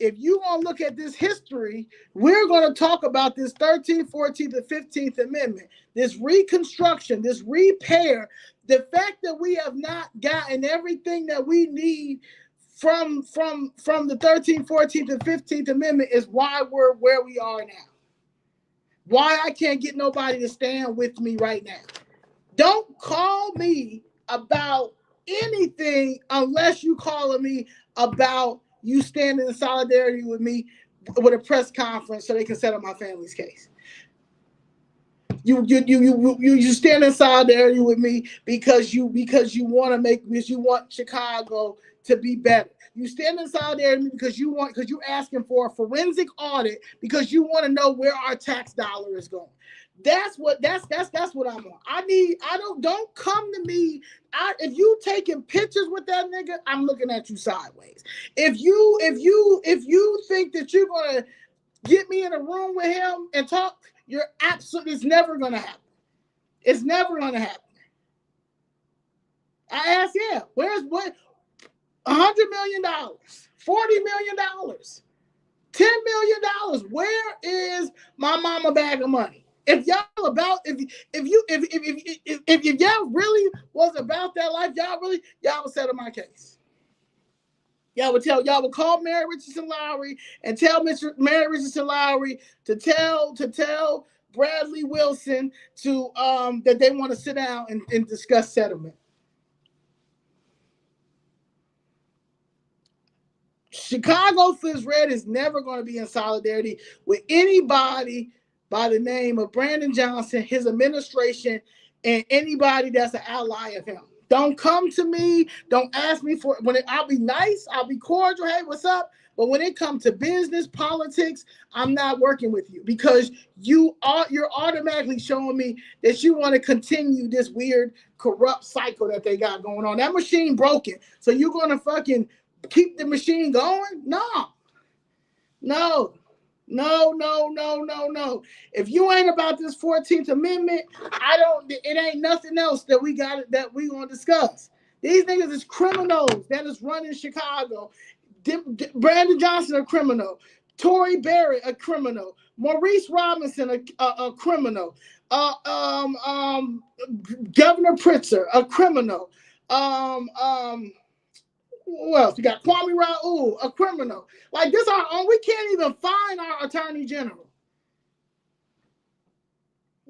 if you want to look at this history, we're going to talk about this 13th, 14th, and 15th Amendment, this reconstruction, this repair, the fact that we have not gotten everything that we need from the 13th, 14th, and 15th Amendment is why we're where we are now. Why I can't get nobody to stand with me right now. Don't call me about anything unless you calling me about you standing in solidarity with me with a press conference so they can settle my family's case. You stand in solidarity with me because you want Chicago to be better. You stand in solidarity because you're asking for a forensic audit because you want to know where our tax dollar is going. That's what I'm on. Don't come to me. If you taking pictures with that nigga, I'm looking at you sideways. If you think that you're gonna get me in a room with him and talk, it's never gonna happen. It's never gonna happen. I asked, where's what? $100 million, $40 million, $10 million. Where is my mama bag of money? If y'all really was about that life, y'all would settle my case. Y'all would call Mary Richardson Lowry and tell Mary Richardson Lowry to tell Bradley Wilson to that they want to sit down and discuss settlement. Chicago Fifth Red is never going to be in solidarity with anybody by the name of Brandon Johnson, his administration, and anybody that's an ally of him. Don't come to me. Don't ask me for it. I'll be nice. I'll be cordial. Hey, what's up? But when it comes to business, politics, I'm not working with you because you're automatically showing me that you want to continue this weird, corrupt cycle that they got going on. That machine broken. So you're going to fucking keep the machine going? No. If you ain't about this 14th Amendment, it ain't nothing else that we gonna discuss. These niggas is criminals that is running Chicago. Brandon Johnson, a criminal. Tory Barrett, a criminal. Maurice Robinson, a criminal. Governor Pritzker, a criminal. Who else? We got Kwame Raoul, a criminal. Like this, we can't even find our attorney general.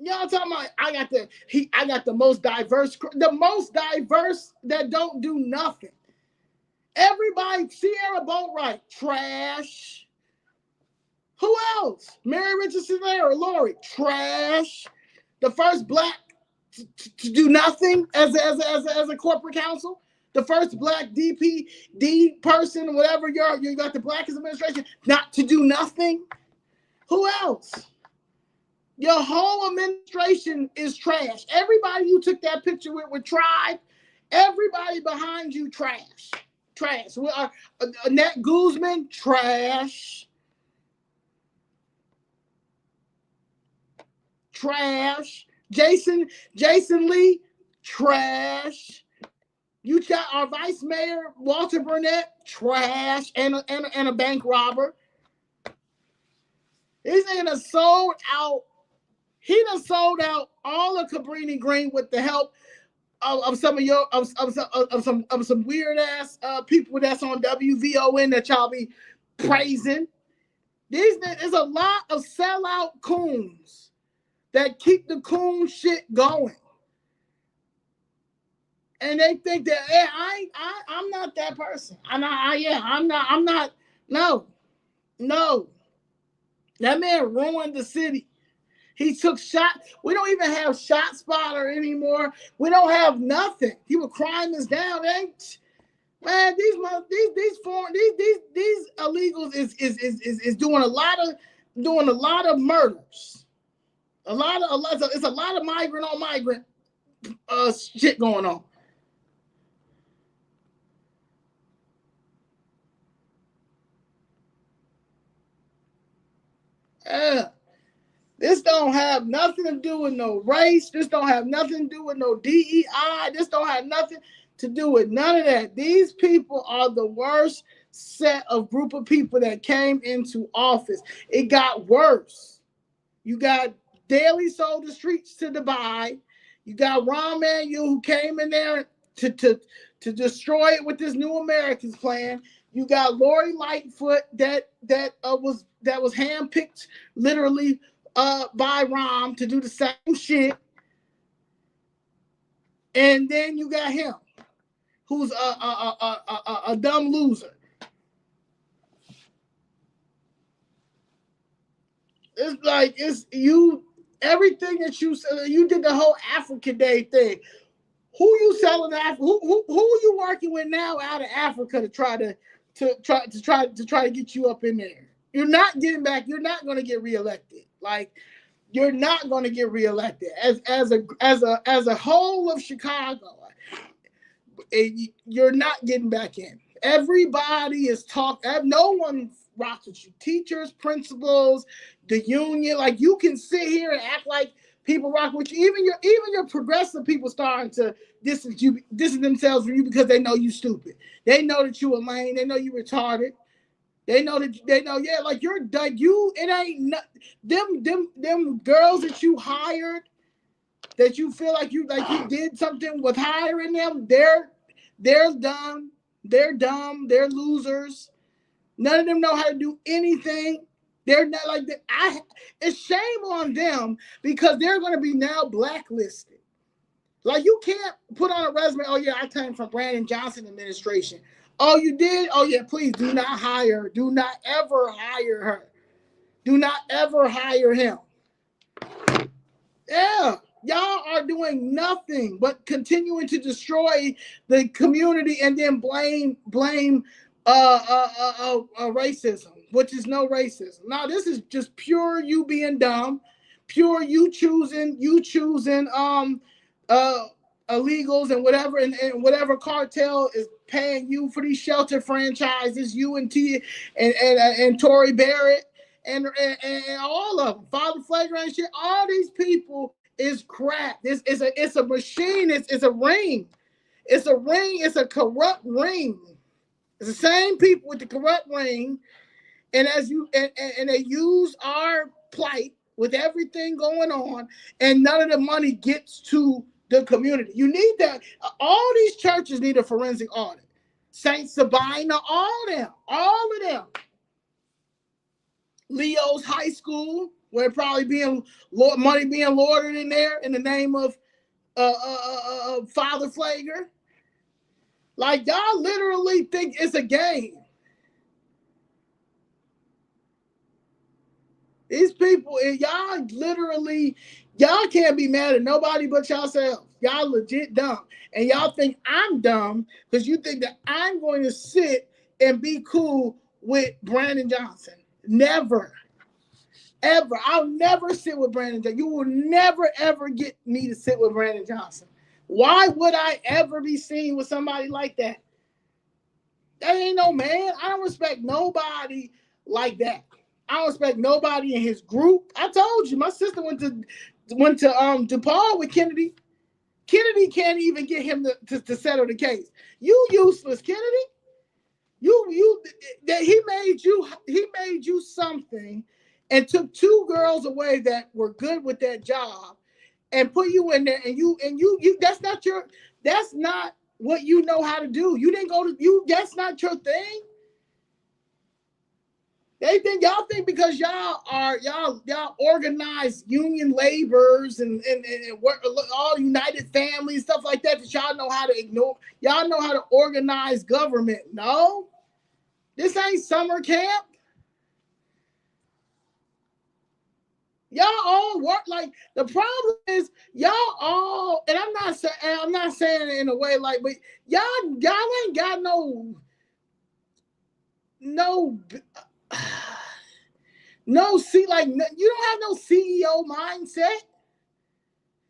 Y'all talking about? I got the most diverse that don't do nothing. Everybody, Sierra Boatwright, trash. Who else? Mary Richardson Lowry, trash. The first black to do nothing as a corporate counsel. The first black DPD person, whatever you got the blackest administration, not to do nothing. Who else? Your whole administration is trash. Everybody you took that picture with tribe. Everybody behind you, trash. Trash. Annette Guzman, trash. Trash. Jason Leigh, trash. You got our vice mayor, Walter Burnett, trash, and a bank robber. These niggas sold out He done sold out all of Cabrini Green with the help of some of your of some weird ass people that's on WVON that y'all be praising. There's a lot of sellout coons that keep the coon shit going. And they think that, hey, I'm not that person. I'm not. No. That man ruined the city. He took shots. We don't even have Shot Spotter anymore. We don't have nothing. He was crime is down. Man, these illegals is doing a lot of murders. It's a lot of migrant on migrant shit going on. This don't have nothing to do with no race. This don't have nothing to do with no DEI. This don't have nothing to do with none of that. These people are the worst set of group of people that came into office. It got worse. You got Daley sold the streets to Dubai. You got Rahm Emanuel who came in there to destroy it with this New Americans plan. You got Lori Lightfoot that was handpicked literally by Rahm to do the same shit. And then you got him, who's a dumb loser. It's like everything that you did the whole Africa Day thing. Who you selling who are you working with now out of Africa to try to get you up in there? You're not getting back. You're not going to get reelected. Like, you're not going to get reelected as a whole of Chicago. You're not getting back in. Everybody is talking. No one rocks with you. Teachers, principals, the union. Like, you can sit here and act like people rock with you. Even your progressive people starting to distance themselves from you because they know you stupid. They know that you a lame. They know you retarded. They know, yeah, like it ain't them girls that you hired, that you feel like you did something with hiring them. They're dumb. They're dumb. They're losers. None of them know how to do anything. They're not like that. It's shame on them because they're going to be now blacklisted. Like, you can't put on a resume, oh yeah, I came from Brandon Johnson administration. Oh, you did? Oh yeah, please do not hire her. Do not ever hire her. Do not ever hire him. Yeah, y'all are doing nothing but continuing to destroy the community and then blame racism, which is no racism. Now, this is just pure you being dumb, pure you choosing illegals and whatever, and whatever cartel is paying you for these shelter franchises, you and Tory Barrett and all of them, Father Flagrant shit. All these people is crap. It's a machine. It's a ring. It's a ring. It's a corrupt ring. It's the same people with the corrupt ring, and and they use our plight with everything going on, and none of the money gets to the community. You need that. All these churches need a forensic audit. Saint Sabina, all of them. Leo's High School, where probably money being laundered in there in the name of Father Flager. Like, y'all literally think it's a game. These people, y'all can't be mad at nobody but yourself. Y'all legit dumb. And y'all think I'm dumb because you think that I'm going to sit and be cool with Brandon Johnson. Never. Ever. I'll never sit with Brandon Johnson. You will never, ever get me to sit with Brandon Johnson. Why would I ever be seen with somebody like that? That ain't no man. I don't respect nobody like that. I don't respect nobody in his group. I told you, my sister went to DePaul with Kennedy. Kennedy can't even get him to settle the case. You useless, Kennedy. He made you something and took 2 girls away that were good with that job and put you in there, and you that's not what you know how to do. You didn't go to you. That's not your thing. Y'all think because y'all organized union laborers and work, all united families, stuff like that y'all know how to ignore. Y'all know how to organize government. No, this ain't summer camp. Y'all all work like the problem is y'all all, and I'm not saying it in a way like, but y'all ain't got no see, like, you don't have no CEO mindset.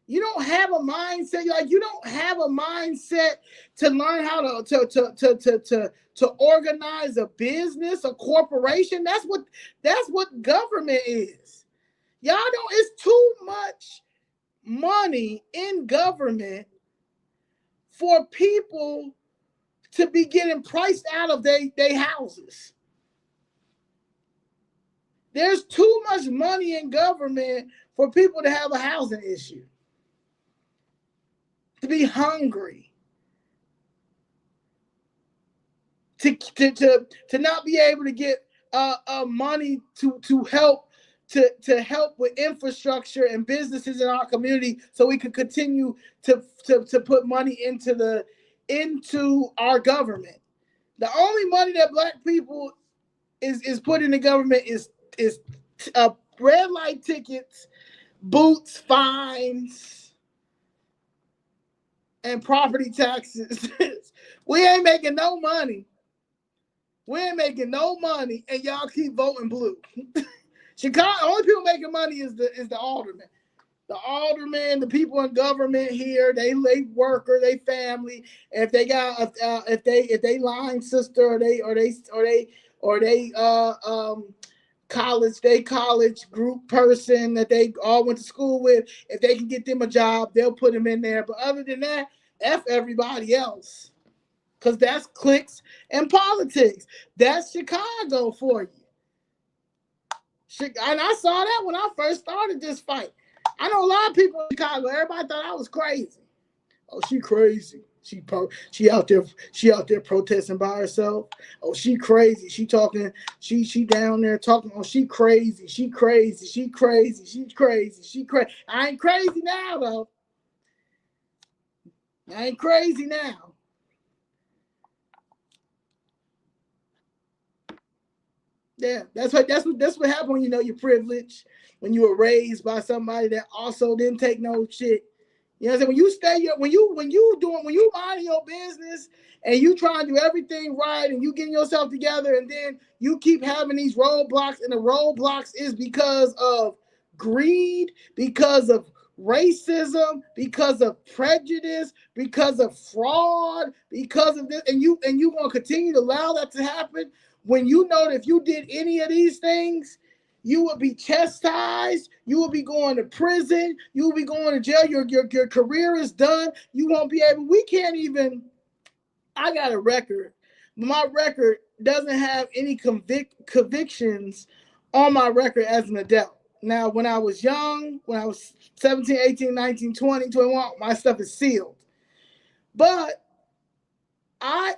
You don't have a mindset. Like, you don't have a mindset to learn how to organize a business, a corporation. That's what government is. Y'all don't. It's too much money in government for people to be getting priced out of their houses. There's too much money in government for people to have a housing issue, to be hungry, to not be able to get money to help with infrastructure and businesses in our community, so we can continue to put money into our government. The only money that Black people is put in the government is red light tickets, boots, fines, and property taxes. We ain't making no money. And y'all keep voting blue. Chicago, only people making money is the alderman. The aldermen, the people in government here, they worker, they family. If they got if they line sister or they college group person that they all went to school with, if they can get them a job, they'll put them in there. But other than that, F everybody else. Because that's cliques and politics. That's Chicago for you. And I saw that when I first started this fight. I know a lot of people in Chicago, everybody thought I was crazy. Oh, she crazy. She out there protesting by herself. Oh, she crazy. She talking. She down there talking. Oh, she crazy. She crazy. She crazy. She crazy. She crazy. I ain't crazy now though. I ain't crazy now. Yeah, that's what happened when you know you're privileged, when you were raised by somebody that also didn't take no shit. You know what I'm saying? When you minding your business and you trying to do everything right and you getting yourself together, and then you keep having these roadblocks, and the roadblocks is because of greed, because of racism, because of prejudice, because of fraud, because of this, and you gonna continue to allow that to happen when you know that if you did any of these things, you will be chastised. You will be going to prison. You will be going to jail. Your career is done. You won't be able. We can't even. I got a record. My record doesn't have any convictions on my record as an adult. Now, when I was young, when I was 17, 18, 19, 20, 21, my stuff is sealed. But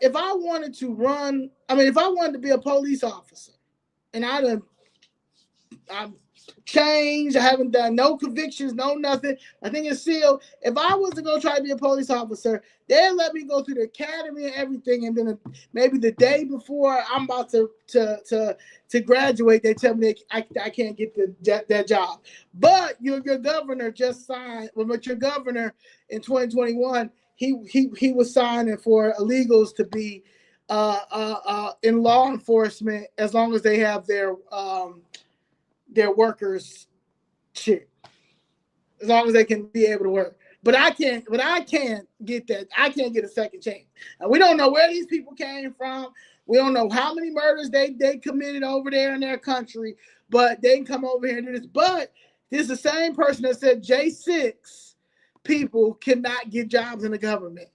if I wanted to be a police officer, and I've changed, I haven't done no convictions, no nothing, I think it's sealed. If I was to go try to be a police officer, they'll let me go through the academy and everything, and then maybe the day before I'm about to graduate, they tell me I can't get that job. But your governor just signed. But your governor in 2021, he was signing for illegals to be in law enforcement as long as they have their workers shit, as long as they can be able to work. But I can't get that. I can't get a second chance. And we don't know where these people came from. We don't know how many murders they committed over there in their country, but they can come over here and do this. But this is the same person that said J6 people cannot get jobs in the government.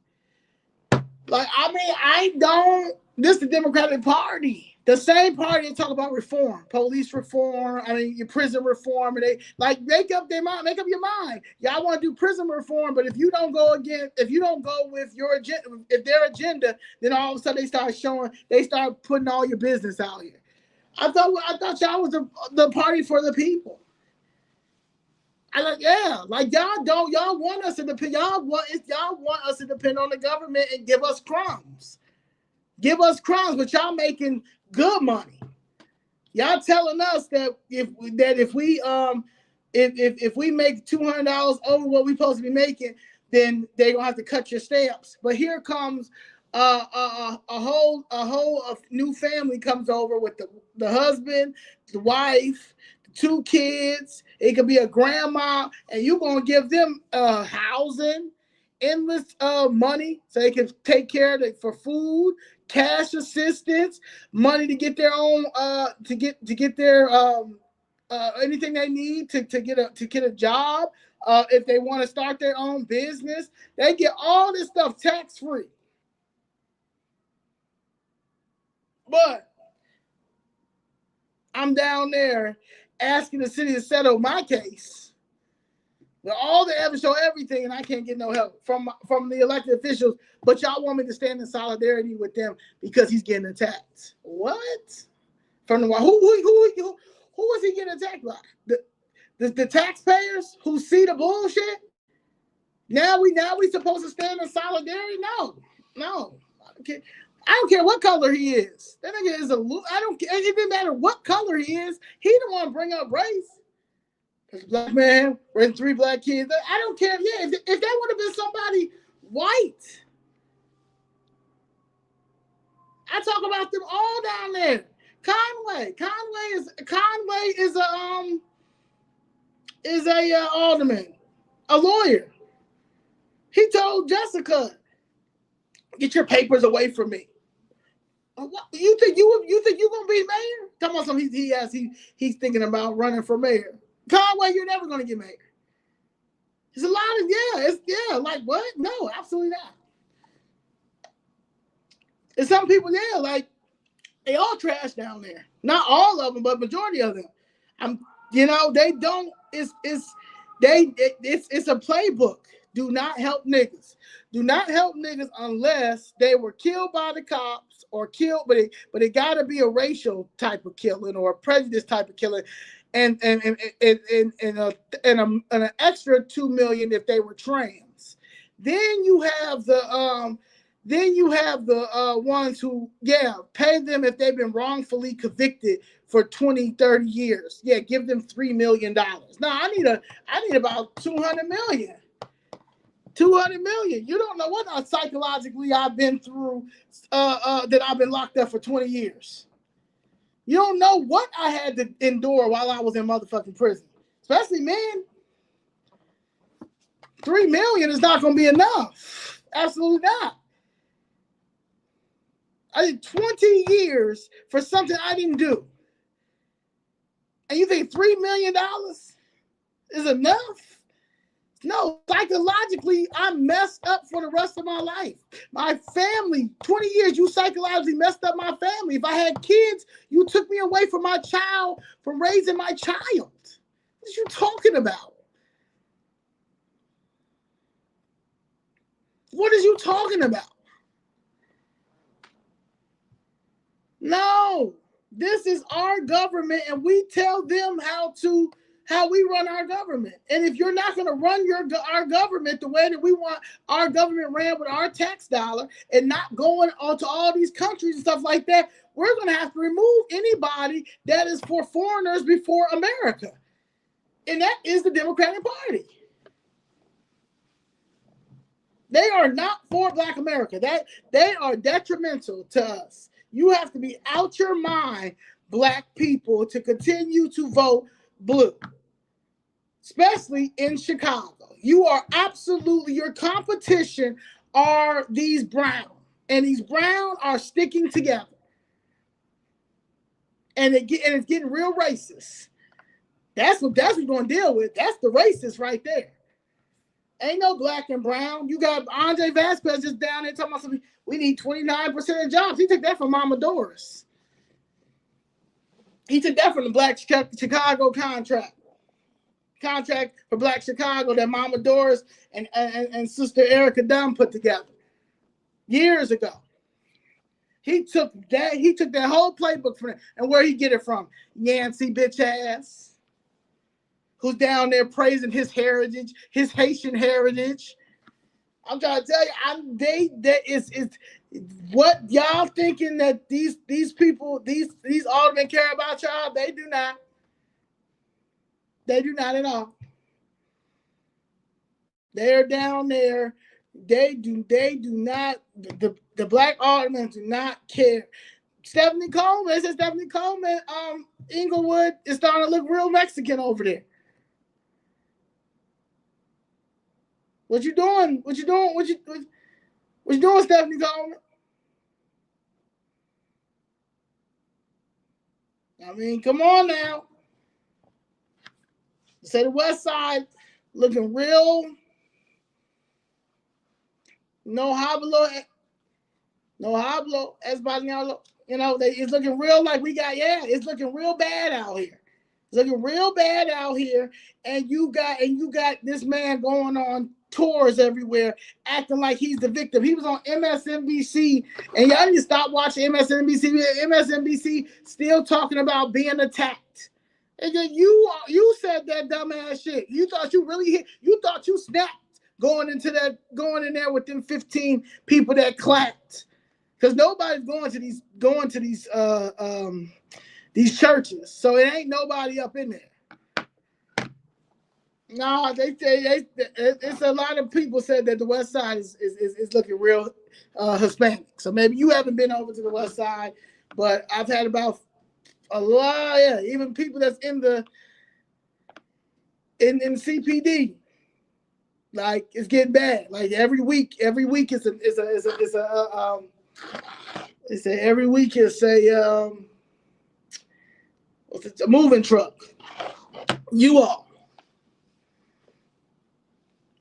Like, I mean, this is the Democratic Party. The same party that talk about reform, police reform, I mean your prison reform, and they like make up their mind, make up your mind. Y'all want to do prison reform, but if you don't go with your agenda, if their agenda, then all of a sudden they start putting all your business out here. I thought y'all was the party for the people. Y'all want us to depend. Y'all want us to depend on the government and give us crumbs. Give us crumbs, but y'all making good money. Y'all telling us that if we make $200 over what we supposed to be making, then they're gonna have to cut your stamps. But here comes a whole new family comes over with the husband, the wife, the 2 kids. It could be a grandma, and you're gonna give them housing, endless money so they can take care of it for food, cash assistance, money to get their own to get their anything they need to get a job. If they want to start their own business, they get all this stuff tax free. But I'm down there asking the city to settle my case. All the evidence show everything, and I can't get no help from the elected officials. But y'all want me to stand in solidarity with them because he's getting attacked. What? From the who is he getting attacked by? The taxpayers who see the bullshit. Now we supposed to stand in solidarity? No. I don't care what color he is. That nigga is I don't care. It didn't matter what color he is. He the one bring up race. As a black man, raising 3 black kids. I don't care. Yeah, if that would have been somebody white, I talk about them all down there. Conway is a alderman, a lawyer. He told Jessica, "Get your papers away from me." You think you're gonna be mayor? Come on, he's thinking about running for mayor. Conway, you're never gonna get mayor. There's a lot of like what? No, absolutely not. And some people, they all trash down there. Not all of them, but majority of them. They don't. It's a playbook. Do not help niggas. Do not help niggas unless they were killed by the cops or killed, but it got to be a racial type of killing or a prejudice type of killing, and an extra 2 million if they were trans. Then you have the ones who pay them if they've been wrongfully convicted for 20, 30 years. Yeah, give them $3 million. No, I need about 200 million. 200 million. You don't know what psychologically I've been through that I've been locked up for 20 years. You don't know what I had to endure while I was in motherfucking prison. Especially men. 3 million is not going to be enough. Absolutely not. I did 20 years for something I didn't do. And you think $3 million is enough? No, psychologically, I'm messed up for the rest of my life. My family, 20 years, you psychologically messed up my family. If I had kids, you took me away from my child, from raising my child. What are you talking about? What are you talking about? No, this is our government, and we tell them how we run our government. And if you're not going to run our government the way that we want our government ran with our tax dollar and not going onto all these countries and stuff like that, we're going to have to remove anybody that is for foreigners before America. And that is the Democratic Party. They are not for Black America. They are detrimental to us. You have to be out your mind, Black people, to continue to vote blue, especially in Chicago. You are absolutely, your competition are these brown, and these brown are sticking together. And it's getting real racist. That's what we're going to deal with. That's the racist right there. Ain't no black and brown. You got Andre Vasquez just down there talking about something. We need 29% of jobs. He took that from Mama Doris. He took that from the Black Chicago contract for Black Chicago that Mama Doris and Sister Erica Dunn put together years ago. He took that whole playbook from it. And where he get it from? Yancey bitch ass, who's down there praising his heritage, his Haitian heritage. I'm trying to tell you, it's what y'all thinking that these people, these aldermen care about y'all. They do not. They do not at all. They're down there. They do not. The black aldermen do not care. Stephanie Coleman, it says Stephanie Coleman, Inglewood is starting to look real Mexican over there. What you doing? What you doing, Stephanie Coleman? I mean, come on now. Say the West Side looking real. No hablo, español. You know, it's looking real like we got, it's looking real bad out here. It's looking real bad out here. And you got this man going on tours everywhere, acting like he's the victim. He was on MSNBC, and y'all need to stop watching MSNBC. MSNBC still talking about being attacked. And then you said that dumbass shit. You thought you really hit. You thought you snapped going in there with them 15 people that clapped, because nobody's going to these churches, so it ain't nobody up in there. No, they say it's a lot of people said that the West Side is looking real Hispanic. So maybe you haven't been over to the West Side, but I've had about a lot, even people that's in CPD. Like, it's getting bad. Like every week every week is a moving truck. You all.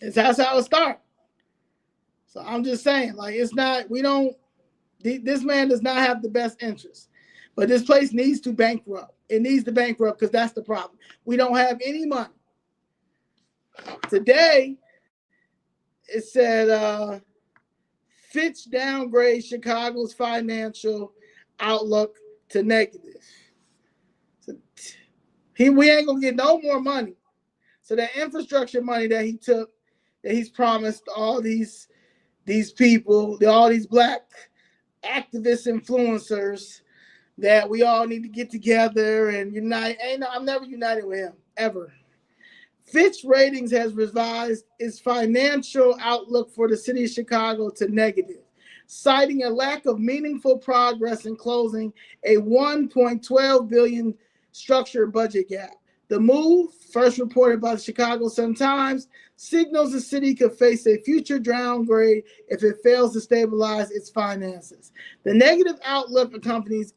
That's how it starts. So I'm just saying, like, this man does not have the best interest. But this place needs to bankrupt. It needs to bankrupt because that's the problem. We don't have any money. Today, it said Fitch downgrades Chicago's financial outlook to negative. So we ain't going to get no more money. So that infrastructure money that he took, that he's promised all these people, all these black activist influencers, that we all need to get together and unite. I'm never united with him, ever. Fitch Ratings has revised its financial outlook for the city of Chicago to negative, citing a lack of meaningful progress in closing a $1.12 billion structured budget gap. The move, first reported by the Chicago Sun-Times, signals the city could face a future downgrade if it fails to stabilize its finances. The negative outlook accompanies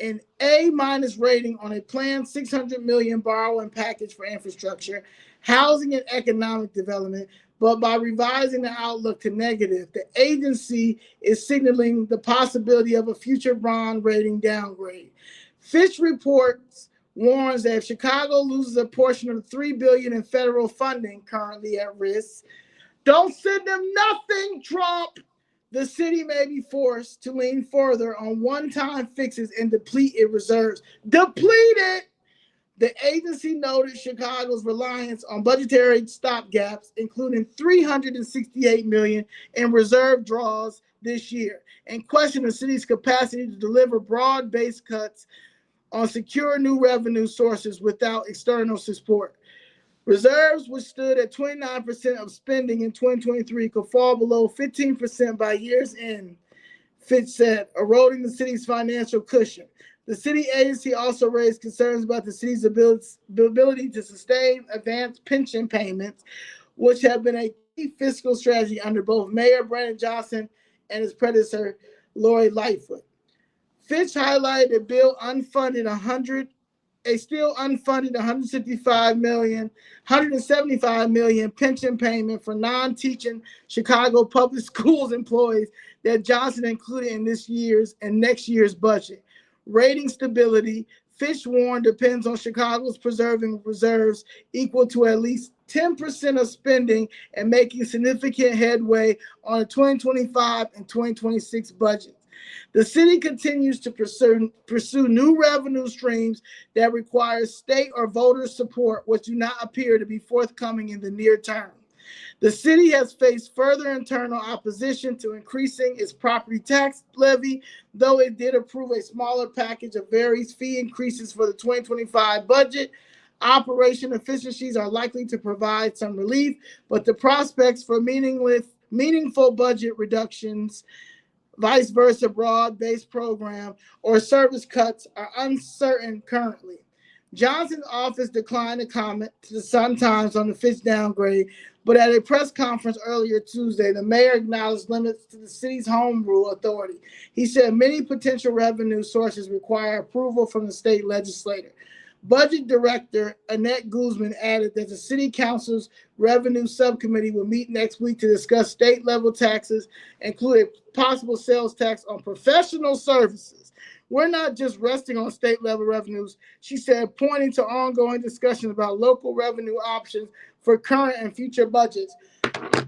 an A- rating on a planned $600 million borrowing package for infrastructure, housing, and economic development. But by revising the outlook to negative, the agency is signaling the possibility of a future bond rating downgrade. Fitch reports warns that if Chicago loses a portion of the $3 billion in federal funding currently at risk, don't send them nothing, Trump. The city may be forced to lean further on one-time fixes and deplete its reserves. Deplete it! The agency noted Chicago's reliance on budgetary stopgaps, including $368 million in reserve draws this year, and questioned the city's capacity to deliver broad-based cuts on secure new revenue sources without external support. Reserves, which stood at 29% of spending in 2023, could fall below 15% by year's end, Fitch said, eroding the city's financial cushion. The city agency also raised concerns about the city's ability to sustain advanced pension payments, which have been a key fiscal strategy under both Mayor Brandon Johnson and his predecessor, Lori Lightfoot. Fitch highlighted a still unfunded $175 million pension payment for non-teaching Chicago public schools employees that Johnson included in this year's and next year's budget. Rating stability, Fish warned depends on Chicago's preserving reserves equal to at least 10% of spending and making significant headway on the 2025 and 2026 budget. The city continues to pursue new revenue streams that require state or voter support, which do not appear to be forthcoming in the near term. The city has faced further internal opposition to increasing its property tax levy, though it did approve a smaller package of various fee increases for the 2025 budget. Operation efficiencies are likely to provide some relief, but the prospects for meaningful budget reductions, vice versa, broad-based program, or service cuts are uncertain currently. Johnson's office declined to comment to the Sun-Times on the Fish downgrade, but at a press conference earlier Tuesday, the mayor acknowledged limits to the city's home rule authority. He said many potential revenue sources require approval from the state legislature. Budget Director Annette Guzman added that the City Council's Revenue Subcommittee will meet next week to discuss state-level taxes, including possible sales tax on professional services. We're not just resting on state-level revenues, she said, pointing to ongoing discussions about local revenue options for current and future budgets.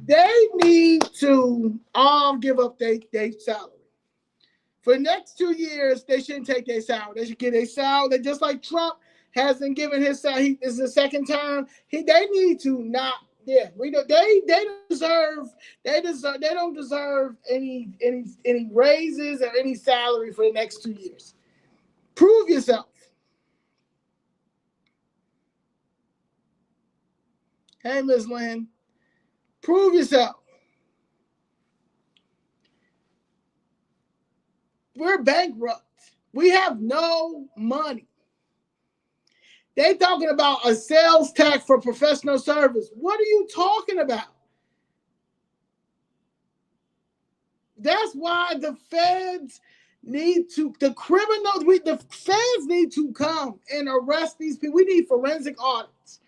They need to all give up their salary. For the next 2 years, they shouldn't take their salary. They should get their salary. Just like Trump hasn't given his salary. This is the second term. They need to not. Yeah, they don't deserve any raises or any salary for the next 2 years. Prove yourself. Hey, Ms. Lynn, prove yourself. We're bankrupt. We have no money. They talking about a sales tax for professional service. What are you talking about? That's why the feds need to, the feds need to come and arrest these people. We need forensic audits.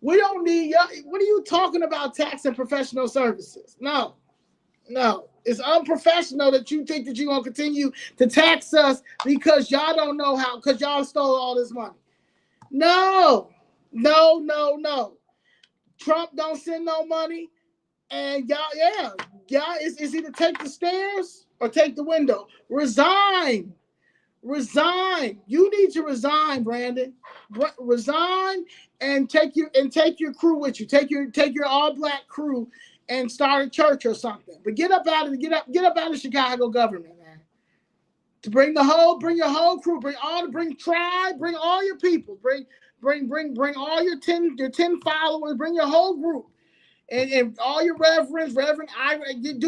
We don't need, what are you talking about taxing professional services? No. It's unprofessional that you think that you're going to continue to tax us because y'all don't know how, because y'all stole all this money. No. Trump don't send no money. And y'all, it's either take the stairs or take the window. Resign. You need to resign, Brandon. Resign and take your crew with you. Take your all-black crew and start a church or something. But get up out of Chicago government, man. To bring your whole crew, bring all your people, bring all your 10 followers, bring your whole group. And all your Reverend Ira, get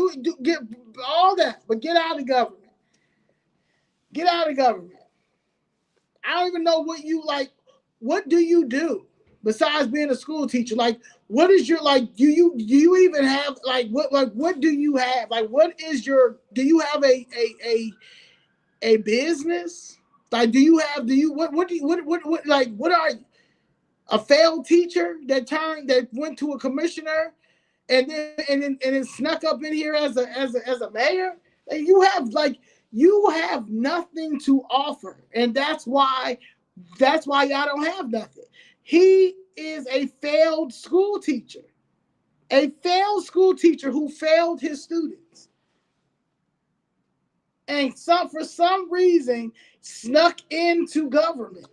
all that, but get out of government. Get out of government. I don't even know what you like. What do you do besides being a school teacher? Like, what is your do you even have what do you have? Like, what is your? Do you have a business? Like, what are you? A failed teacher that went to a commissioner and then snuck up in here as a mayor? And you have nothing to offer, and that's why y'all don't have nothing. He is a failed school teacher who failed his students, and for some reason snuck into government.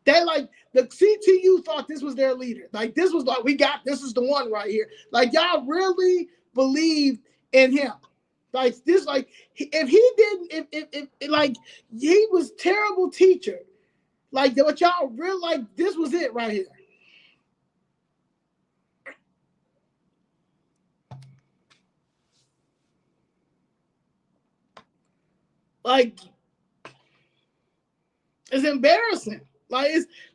They the CTU thought this was their leader. This was this is the one right here. Y'all really believed in him. If he didn't, if he was terrible teacher. What y'all really this was it right here. It's embarrassing.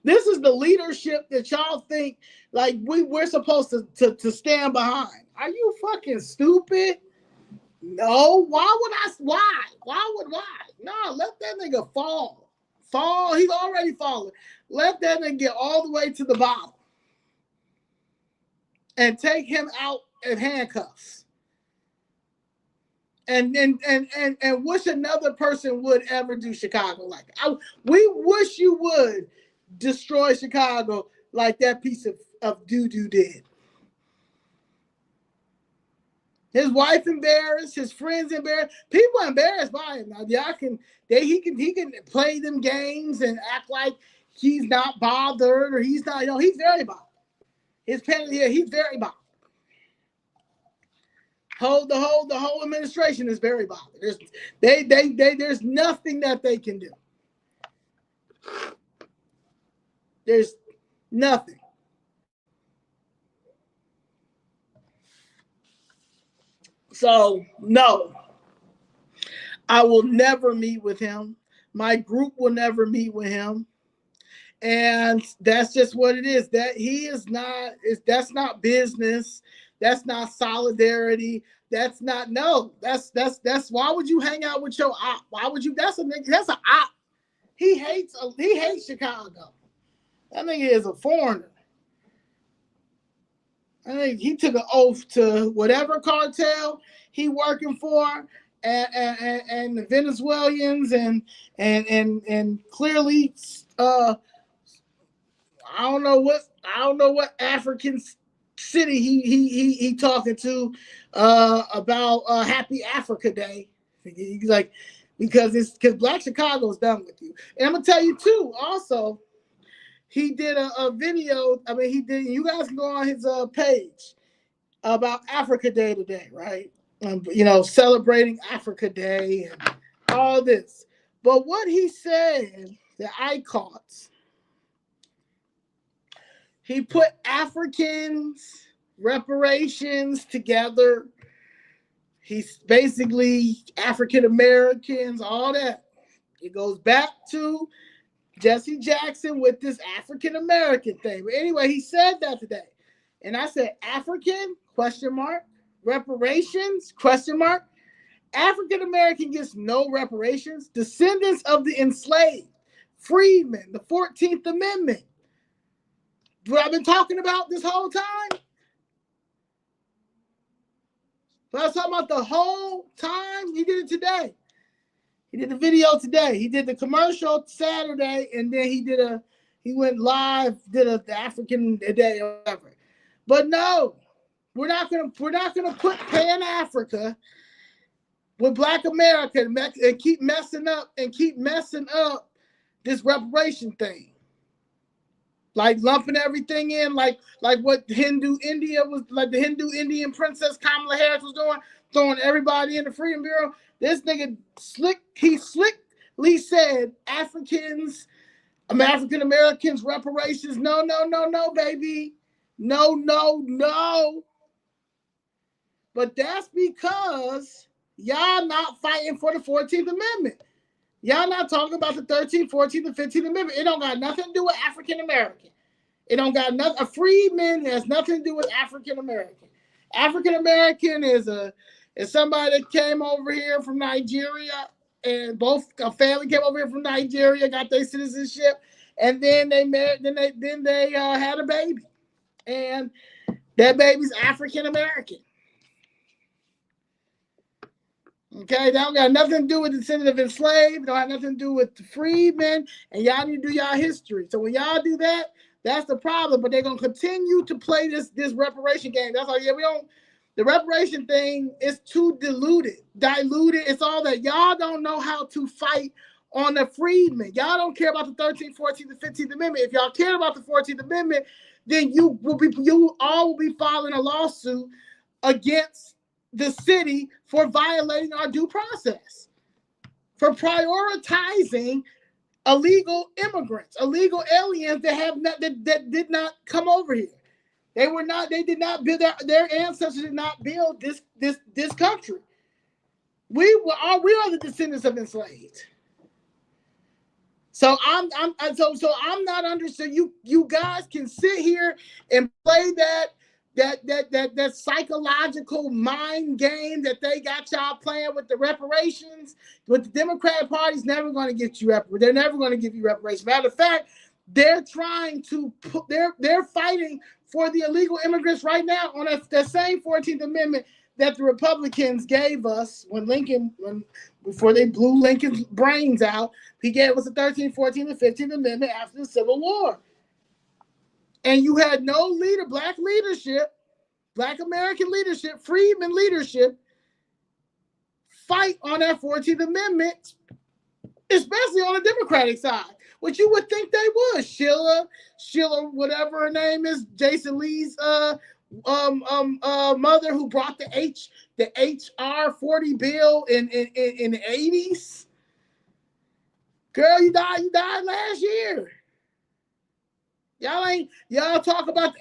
This is the leadership that y'all think we're supposed to stand behind. Are you fucking stupid? No. Why? No, let that nigga fall. He's already falling. Let that nigga get all the way to the bottom and take him out in handcuffs. and wish another person would ever do Chicago like that. We wish you would destroy Chicago like that piece of doo-doo did. His wife embarrassed, his friends embarrassed. People are embarrassed by him. Now, he can play them games and act like he's not bothered or he's not. He's very bothered. His penalty here, he's very bothered. The whole administration is very bothered. There's nothing that they can do. There's nothing. So, no, I will never meet with him. My group will never meet with him. And that's just what it is. That he is not, that's not business. That's not solidarity. That's not, no. That's why would you hang out with your op? Why would you? That's an op. He hates Chicago. That nigga is a foreigner. I think he took an oath to whatever cartel he working for, and the Venezuelans, and clearly, I don't know what African city he talking to about Happy Africa Day. He's like, because Black Chicago is done with you. And I'm gonna tell you too. Also, he did a video. I mean, he did. You guys can go on his page about Africa Day today, right? Celebrating Africa Day and all this. But what he said that I caught, he put Africans, reparations together. He's basically African Americans, all that. It goes back to Jesse Jackson with this African American thing. But anyway, he said that today. And I said, African, ? Reparations, ? African American gets no reparations. Descendants of the enslaved, freedmen, the 14th Amendment. What I've been talking about this whole time. But I was talking about the whole time. He did it today. He did the video today. He did the commercial Saturday, and then he went live, did the African Day or whatever. But no, we're not gonna put Pan Africa with Black America and keep messing up this reparation thing. Like lumping everything in, like what Hindu India was, like the Hindu Indian princess Kamala Harris was doing, throwing everybody in the Freedom Bureau. This nigga slickly said African Americans reparations. No, baby. No. But that's because y'all not fighting for the 14th Amendment. Y'all not talking about the 13th, 14th, and 15th Amendment. It don't got nothing to do with African American. It don't got nothing. A freedman has nothing to do with African American. African American is somebody that came over here from Nigeria, and a family came over here from Nigeria, got their citizenship, and then they married. Then they had a baby, and that baby's African American. Okay, that don't got nothing to do with the descendant of enslaved. Don't have nothing to do with the freedmen, and y'all need to do y'all history. So when y'all do that, that's the problem. But they're gonna continue to play this reparation game. That's all. Yeah, we don't. The reparation thing is too diluted. It's all that y'all don't know how to fight on the freedmen. Y'all don't care about the 13th, 14th, and 15th Amendment. If y'all care about the 14th Amendment, then you all will be filing a lawsuit against the city for violating our due process, for prioritizing illegal immigrants, illegal aliens that did not come over here. They did not build their ancestors did not build this country. We are the descendants of enslaved. So I'm not understanding. You guys can sit here and play that psychological mind game that they got y'all playing with the reparations. But the Democratic Party's never going to get you they're never going to give you reparations. Matter of fact, they're trying to they're fighting for the illegal immigrants right now on that same 14th Amendment that the Republicans gave us before they blew Lincoln's brains out. He gave us the 13th, 14th, and 15th Amendment after the Civil War. And you had no leader, black leadership, black American leadership, Freedmen leadership, fight on that 14th Amendment, especially on the Democratic side, which you would think they would. Sheila, whatever her name is, Jason Leigh's mother, who brought the HR 40 bill in the 80s. Girl, you died last year. Y'all talk about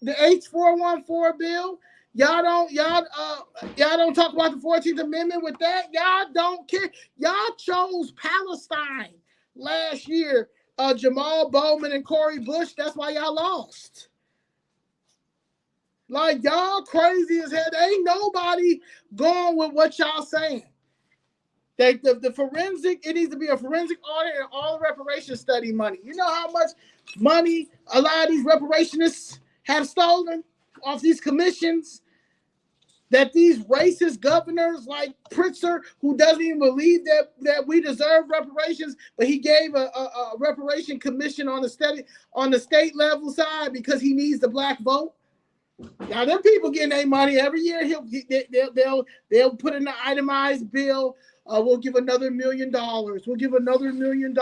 the H414 bill. Y'all don't talk about the 14th Amendment with that. Y'all don't care. Y'all chose Palestine last year. Jamal Bowman and Cori Bush. That's why y'all lost. Like, y'all crazy as hell. There ain't nobody going with what y'all saying. The forensic, it needs to be a forensic audit and all the reparation study money. You know how much money a lot of these reparationists have stolen off these commissions? That these racist governors like Pritzker, who doesn't even believe that we deserve reparations, but he gave a reparation commission on the state level side because he needs the black vote. Now, them people getting their money every year. They'll put in an itemized bill. We'll give another $1 million. We'll give another $1 million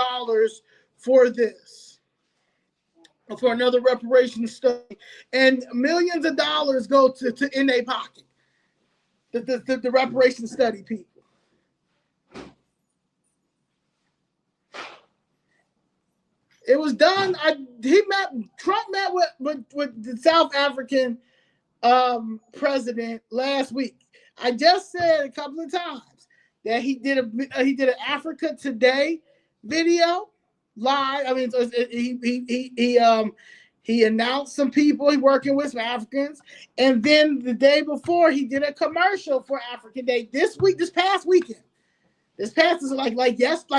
for this, for another reparation study, and millions of dollars go to in their pocket. The reparation study people. It was done. Trump met with the South African president last week. I just said a couple of times that he did an Africa Today video live. I mean, he announced some people he's working with, some Africans, and then the day before he did a commercial for African Day. This past weekend. This past is like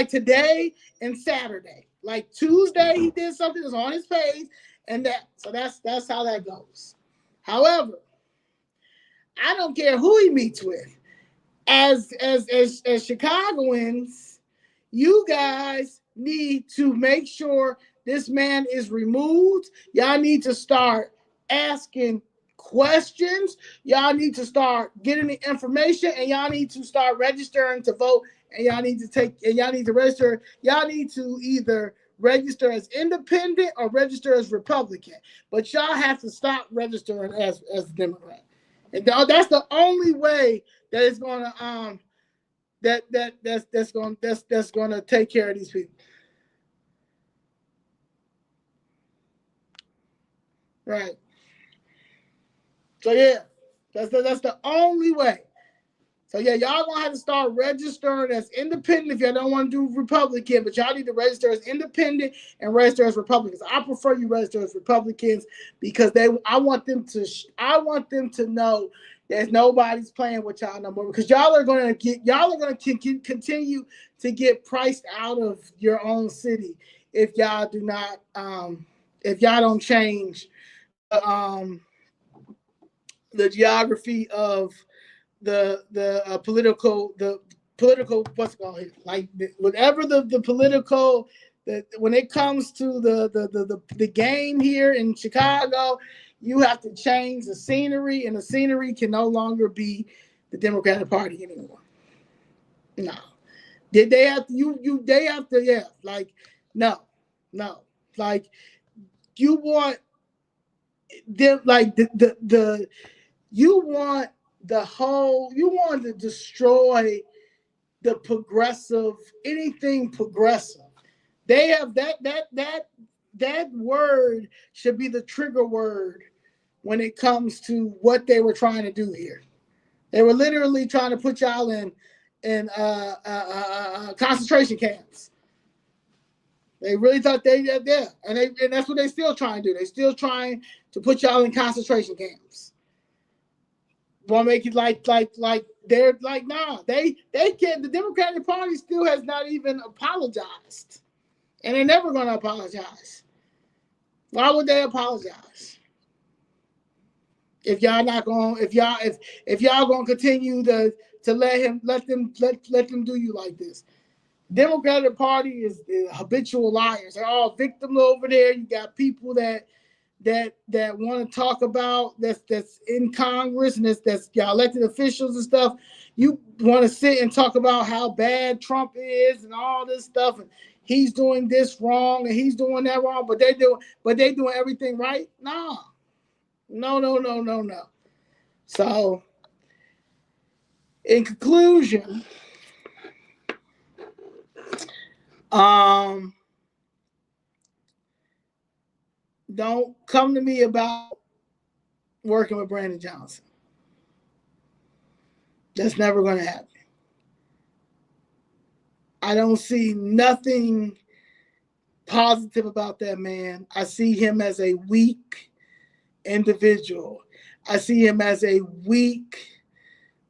today and Saturday. Like Tuesday, he did something that's on his page, and that's how that goes. However, I don't care who he meets with. As Chicagoans, you guys need to make sure this man is removed. Y'all need to start asking questions. Y'all need to start getting the information, and y'all need to start registering to vote. And y'all need to register. Y'all need to either register as independent or register as Republican. But y'all have to stop registering as Democrat. And that's the only way that it's gonna that's gonna take care of these people. Right. So yeah, that's the only way. So yeah, y'all gonna have to start registering as independent if y'all don't want to do Republican, but y'all need to register as independent and register as Republicans. I prefer you register as Republicans because I want them to know that nobody's playing with y'all no more, because y'all are gonna continue to get priced out of your own city if y'all do not if y'all don't change the geography of the political what's called here, like whatever the political, when it comes to the game here in Chicago, you have to change the scenery, and the scenery can no longer be the Democratic Party anymore. No, they have to they have to, yeah, like no, like you want them, like you want to destroy the progressive, anything progressive. They have that word should be the trigger word when it comes to what they were trying to do here. They were literally trying to put y'all in concentration camps. They really thought and that's what they still trying to do. They still trying to put y'all in concentration camps. Want to make it like they're like, nah, they can't. The Democratic Party still has not even apologized, and they're never going to apologize. Why would they apologize? If y'all not going, if y'all gonna continue to let them do you like this. Democratic Party is habitual liars. They're all victims over there. You got people that want to talk about that's in Congress and that's elected officials and stuff. You want to sit and talk about how bad Trump is and all this stuff, and he's doing this wrong and he's doing that wrong, but they doing everything right. No. So, in conclusion, don't come to me about working with Brandon Johnson. That's never going to happen. I don't see nothing positive about that man. I see him as a weak individual. I see him as a weak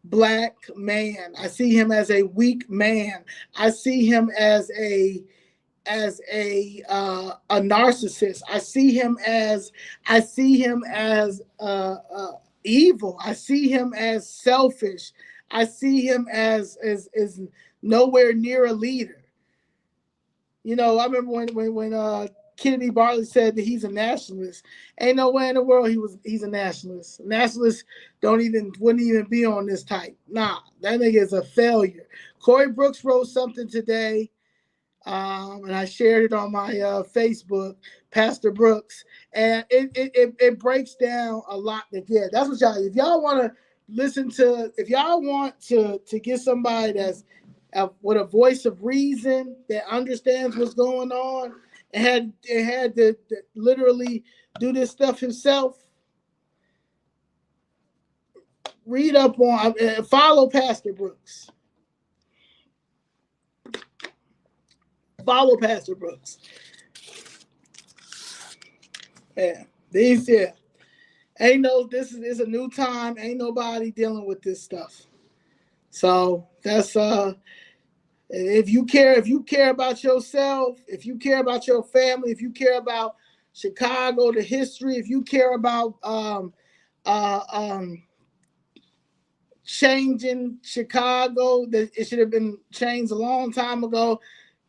black man. I see him as a weak man. I see him as a narcissist. I see him as evil. I see him as selfish. I see him as nowhere near a leader. You know, I remember when Kennedy Bartlett said that he's a nationalist. Ain't no way in the world he's a nationalist. Nationalists wouldn't even be on this type. Nah, that nigga is a failure. Corey Brooks wrote something today, and I shared it on my Facebook, Pastor Brooks, and it breaks down a lot. Yeah, that's what y'all. If y'all want to listen to, if y'all want to get somebody that's with a voice of reason that understands what's going on and had to literally do this stuff himself, read up on, follow Pastor Brooks. Follow Pastor Brooks. Yeah, this is a new time. Ain't nobody dealing with this stuff. So that's if you care about yourself, if you care about your family, if you care about Chicago, the history, if you care about changing Chicago, that it should have been changed a long time ago,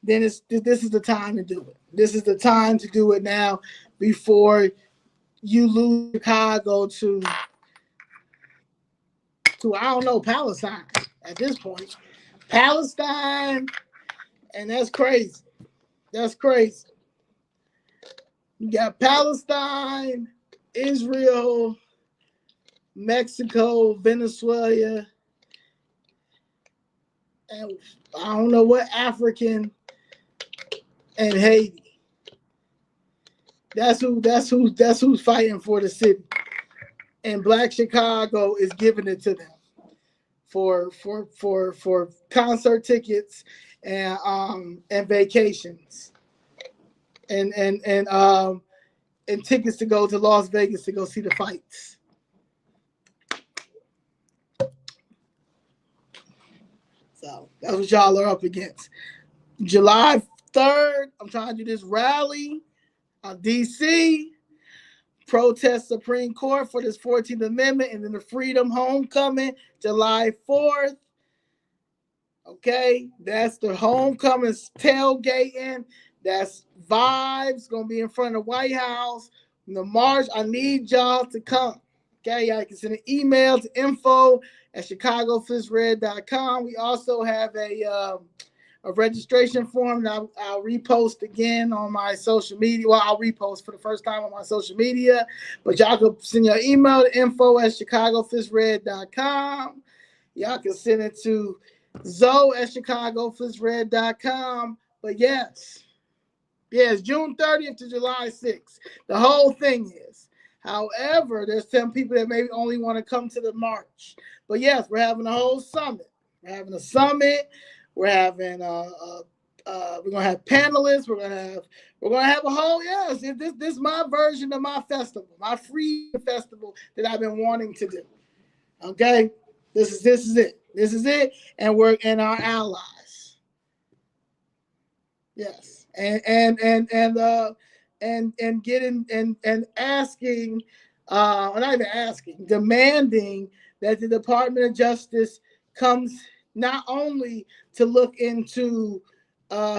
then this is the time to do it. This is the time to do it now before you lose Chicago to I don't know, Palestine at this point. Palestine, and that's crazy. That's crazy. You got Palestine, Israel, Mexico, Venezuela, and I don't know what African, and Haiti. That's who's fighting for the city. And Black Chicago is giving it to them for concert tickets and vacations and tickets to go to Las Vegas to go see the fights. So that's what y'all are up against. July 3rd, I'm trying to do this rally on DC. Protest Supreme Court for this 14th Amendment, and then the Freedom Homecoming, July 4th. Okay, that's the homecoming tailgating. That's vibes. Gonna be in front of the White House. In the march, I need y'all to come. Okay, y'all can send an email to info@chicagofistred.com. We also have a registration form that I'll repost again on my social media. Well, I'll repost for the first time on my social media, but y'all can send your email to info@chicagofistred.com. Y'all can send it to zoe@chicagofistred.com. But yes, June 30th to July 6th. The whole thing is. However, there's some people that maybe only want to come to the march. But yes, we're having a whole summit. We're having a summit. We're having we're gonna have panelists. We're gonna have a whole This is my version of my festival, my free festival that I've been wanting to do. Okay, this is it. This is it, and we're in our allies. Yes, and getting and asking not even asking, demanding that the Department of Justice comes not only to look into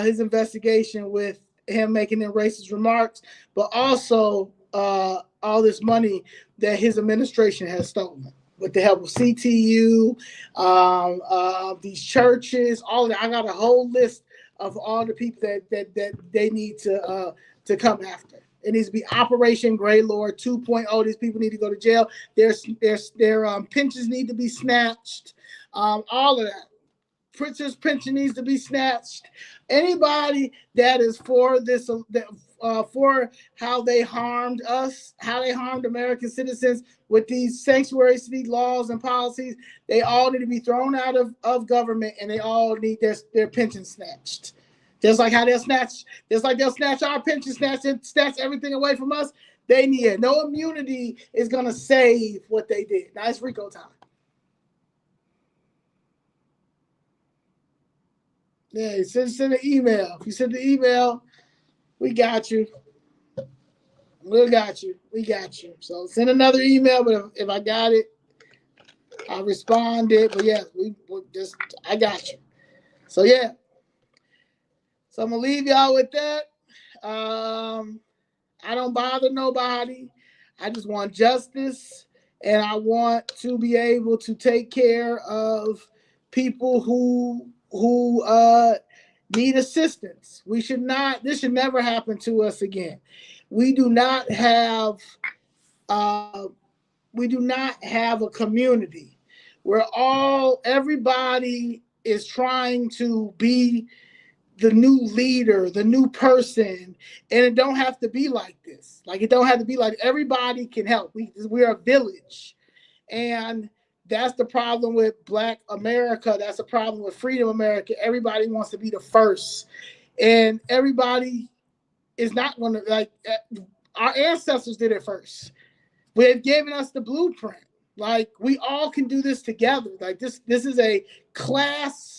his investigation with him making them racist remarks, but also all this money that his administration has stolen with the help of CTU, these churches, all of that. I got a whole list of all the people that they need to come after. It needs to be Operation Greylord 2.0. These people need to go to jail. Their pensions need to be snatched. All of that. Prince's pension needs to be snatched. Anybody that is for this, for how they harmed us, how they harmed American citizens with these sanctuary city laws and policies, they all need to be thrown out of government, and they all need their pension snatched. Just like how they'll snatch our pension, snatch everything away from us. They need it. No immunity is gonna save what they did. Now it's RICO time. Yeah, send an email. If you send the email, we got you. We got you. So send another email, but if I got it, I'll respond it. But yeah, I got you. So yeah. So I'm gonna leave y'all with that. I don't bother nobody. I just want justice, and I want to be able to take care of people who need assistance. This should never happen to us again. We do not have a community where everybody is trying to be the new leader, the new person, and it don't have to be like this. Like, it don't have to be like everybody can help. We're a village, and that's the problem with Black America. That's the problem with Freedom America. Everybody wants to be the first, and everybody is not going to our ancestors did it first. They've given us the blueprint. Like, we all can do this together. Like, this is a class.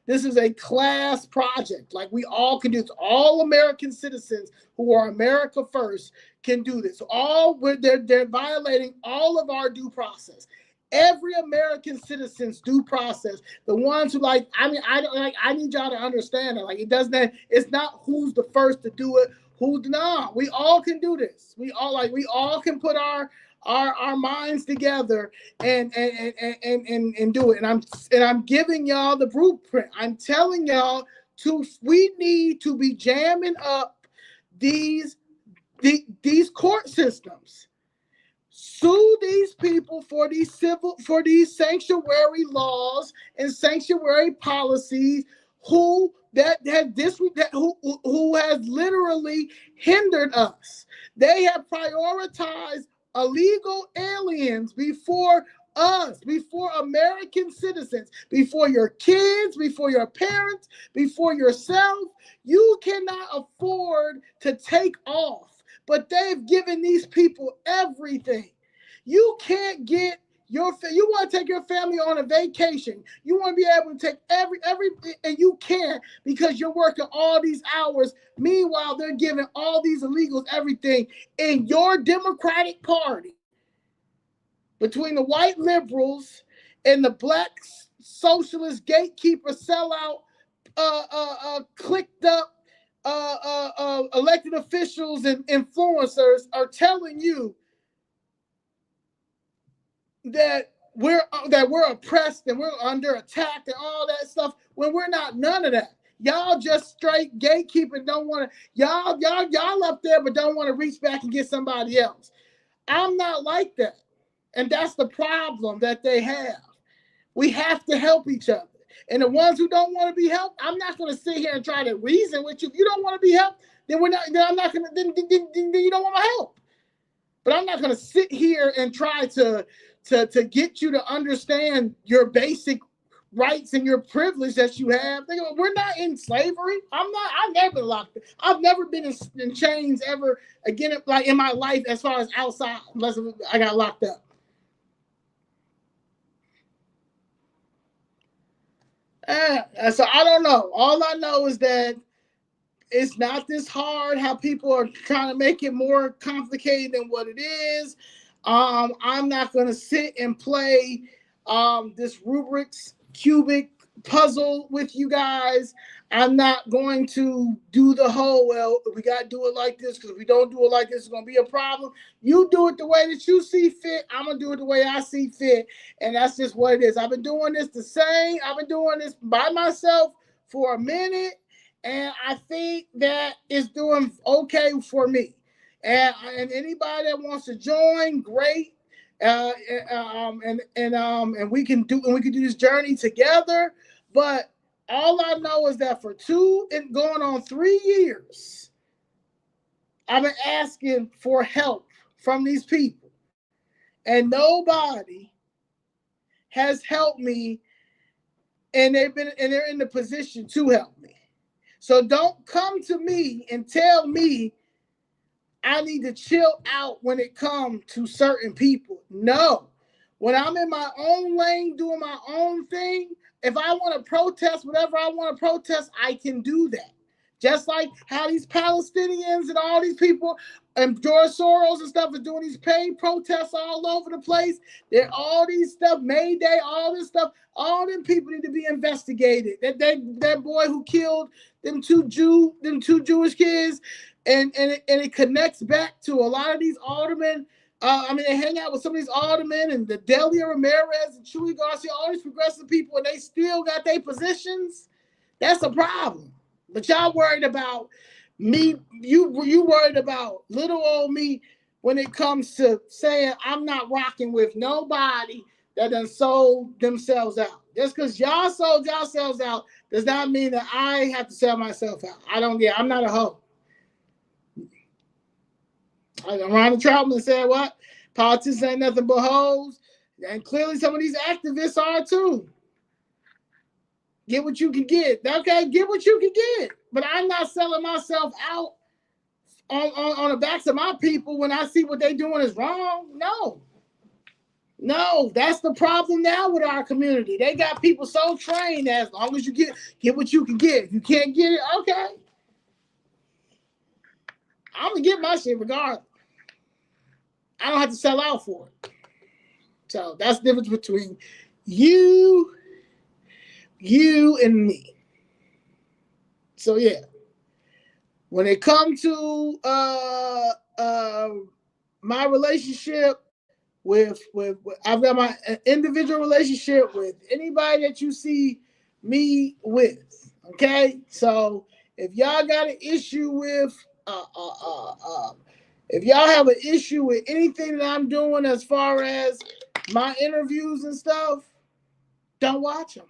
This is a class project. Like, we all can do this. All American citizens who are America first can do this. They're violating all of our due process. Every American citizen's due process. The ones who I need y'all to understand that. Like, it's not who's the first to do it. We all can do this. We all can put our minds together and do it. And I'm giving y'all the blueprint. I'm telling y'all we need to be jamming up these court systems. Sue these people for these sanctuary laws and sanctuary policies who has literally hindered us. They have prioritized illegal aliens before us, before American citizens, before your kids, before your parents, before yourself. You cannot afford to take off, but they've given these people everything. You can't get you want to take your family on a vacation. You want to be able to take every, and you can't because you're working all these hours. Meanwhile, they're giving all these illegals everything in your Democratic Party. Between the white liberals and the Black socialist gatekeeper sellout, clicked up elected officials and influencers are telling you that we're oppressed and we're under attack and all that stuff, when we're not none of that. Y'all just straight gatekeeping. Don't want to y'all up there, but don't want to reach back and get somebody else. I'm not like that, and that's the problem that they have. We have to help each other, and the ones who don't want to be helped, I'm not going to sit here and try to reason with you. If you don't want to be helped, then we're not. Then I'm not going to. Then you don't want my help. But I'm not going to sit here and try to get you to understand your basic rights and your privilege that you have. We're not in slavery. I've never been locked. I've never been in chains ever again, like in my life, as far as outside, unless I got locked up. So I don't know. All I know is that it's not this hard, how people are trying to make it more complicated than what it is. I'm not going to sit and play this Rubik's cubic puzzle with you guys. I'm not going to do the whole, well, we got to do it like this, because if we don't do it like this, it's going to be a problem. You do it the way that you see fit. I'm going to do it the way I see fit. And that's just what it is. I've been doing this the same. I've been doing this by myself for a minute. And I think that it's doing okay for me. And anybody that wants to join, great. And we can do this journey together. But all I know is that for 2 and going on 3 years, I've been asking for help from these people, and nobody has helped me, and they're in the position to help me. So don't come to me and tell me I need to chill out when it comes to certain people. No. When I'm in my own lane doing my own thing, if I want to protest whatever I want to protest, I can do that. Just like how these Palestinians and all these people and George Soros and stuff are doing these paid protests all over the place. There all these stuff, Mayday, all this stuff. All them people need to be investigated. That boy who killed them two Jewish kids, and it connects back to a lot of these aldermen. They hang out with some of these aldermen and the Delia Ramirez and Chuy Garcia, all these progressive people, and they still got their positions. That's a problem. But y'all worried about me. You worried about little old me when it comes to saying I'm not rocking with nobody that done sold themselves out. Just because y'all sold yourselves out does not mean that I have to sell myself out. I'm not a hoe. Ronnie Troutman said what? Politicians ain't nothing but hoes. And clearly some of these activists are too. Get what you can get. Okay, get what you can get. But I'm not selling myself out on the backs of my people when I see what they're doing is wrong. No, that's the problem now with our community. They got people so trained that as long as you get what you can get. If you can't get it, okay. I'm going to get my shit regardless. I don't have to sell out for it. So that's the difference between you and me. So yeah, when it comes to my relationship with I've got my individual relationship with anybody that you see me with. Okay, so if y'all got an issue with if y'all have an issue with anything that I'm doing as far as my interviews and stuff, don't watch them.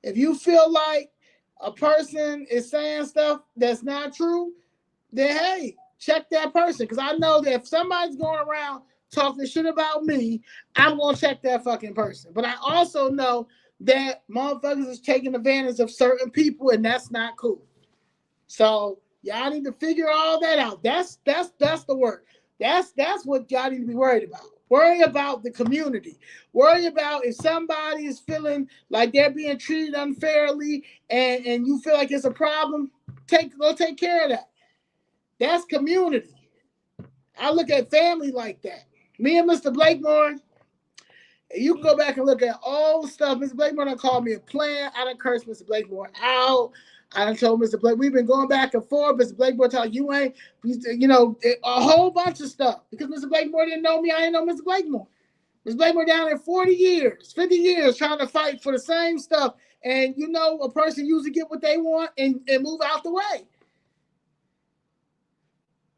If you feel like a person is saying stuff that's not true, then hey, check that person. Because I know that if somebody's going around talking shit about me, I'm going to check that fucking person. But I also know that motherfuckers is taking advantage of certain people, and that's not cool. So y'all need to figure all that out. That's the work. That's what y'all need to be worried about. Worry about the community. Worry about if somebody is feeling like they're being treated unfairly and you feel like it's a problem, go take care of that. That's community. I look at family like that. Me and Mr. Blakemore, you can go back and look at all stuff. Mr. Blakemore done called me a plant. I done cursed Mr. Blakemore out. I done told Mr. Blake, we've been going back and forth. Mr. Blakemore told you ain't, a whole bunch of stuff. Because Mr. Blakemore didn't know me, I didn't know Mr. Blakemore. Mr. Blakemore down there 40 years, 50 years trying to fight for the same stuff. And a person usually get what they want and move out the way.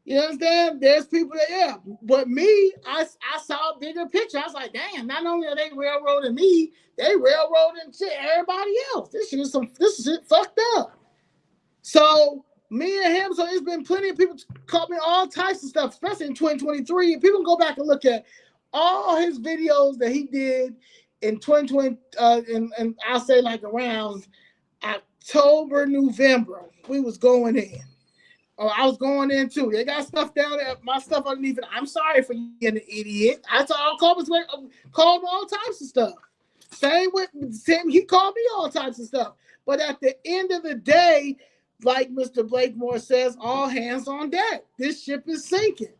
You understand? There's people that, yeah. But me, I saw a bigger picture. I was like, damn, not only are they railroading me, they railroading shit everybody else. This shit fucked up. So me and him, so there's been plenty of people call me all types of stuff, especially in 2023. If people go back and look at all his videos that he did in 2020, and I'll say like around October, November, we was going in. Oh, I was going in too. They got stuff down there. My stuff underneath it. I'm sorry for you being an idiot. I called him all types of stuff. Same with Tim. He called me all types of stuff. But at the end of the day, like Mr. Blakemore says, all hands on deck. This ship is sinking.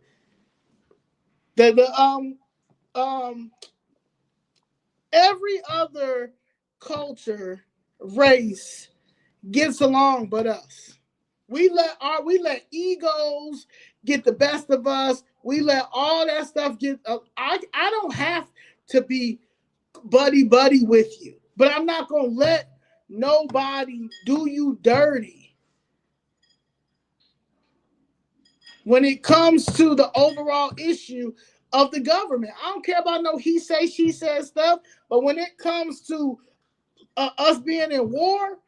Um every other culture, race gets along but us. We let egos get the best of us. We let all that stuff get. I don't have to be buddy buddy with you, but I'm not gonna let nobody do you dirty when it comes to the overall issue of the government. I don't care about no he say she says stuff, but when it comes to us being in war,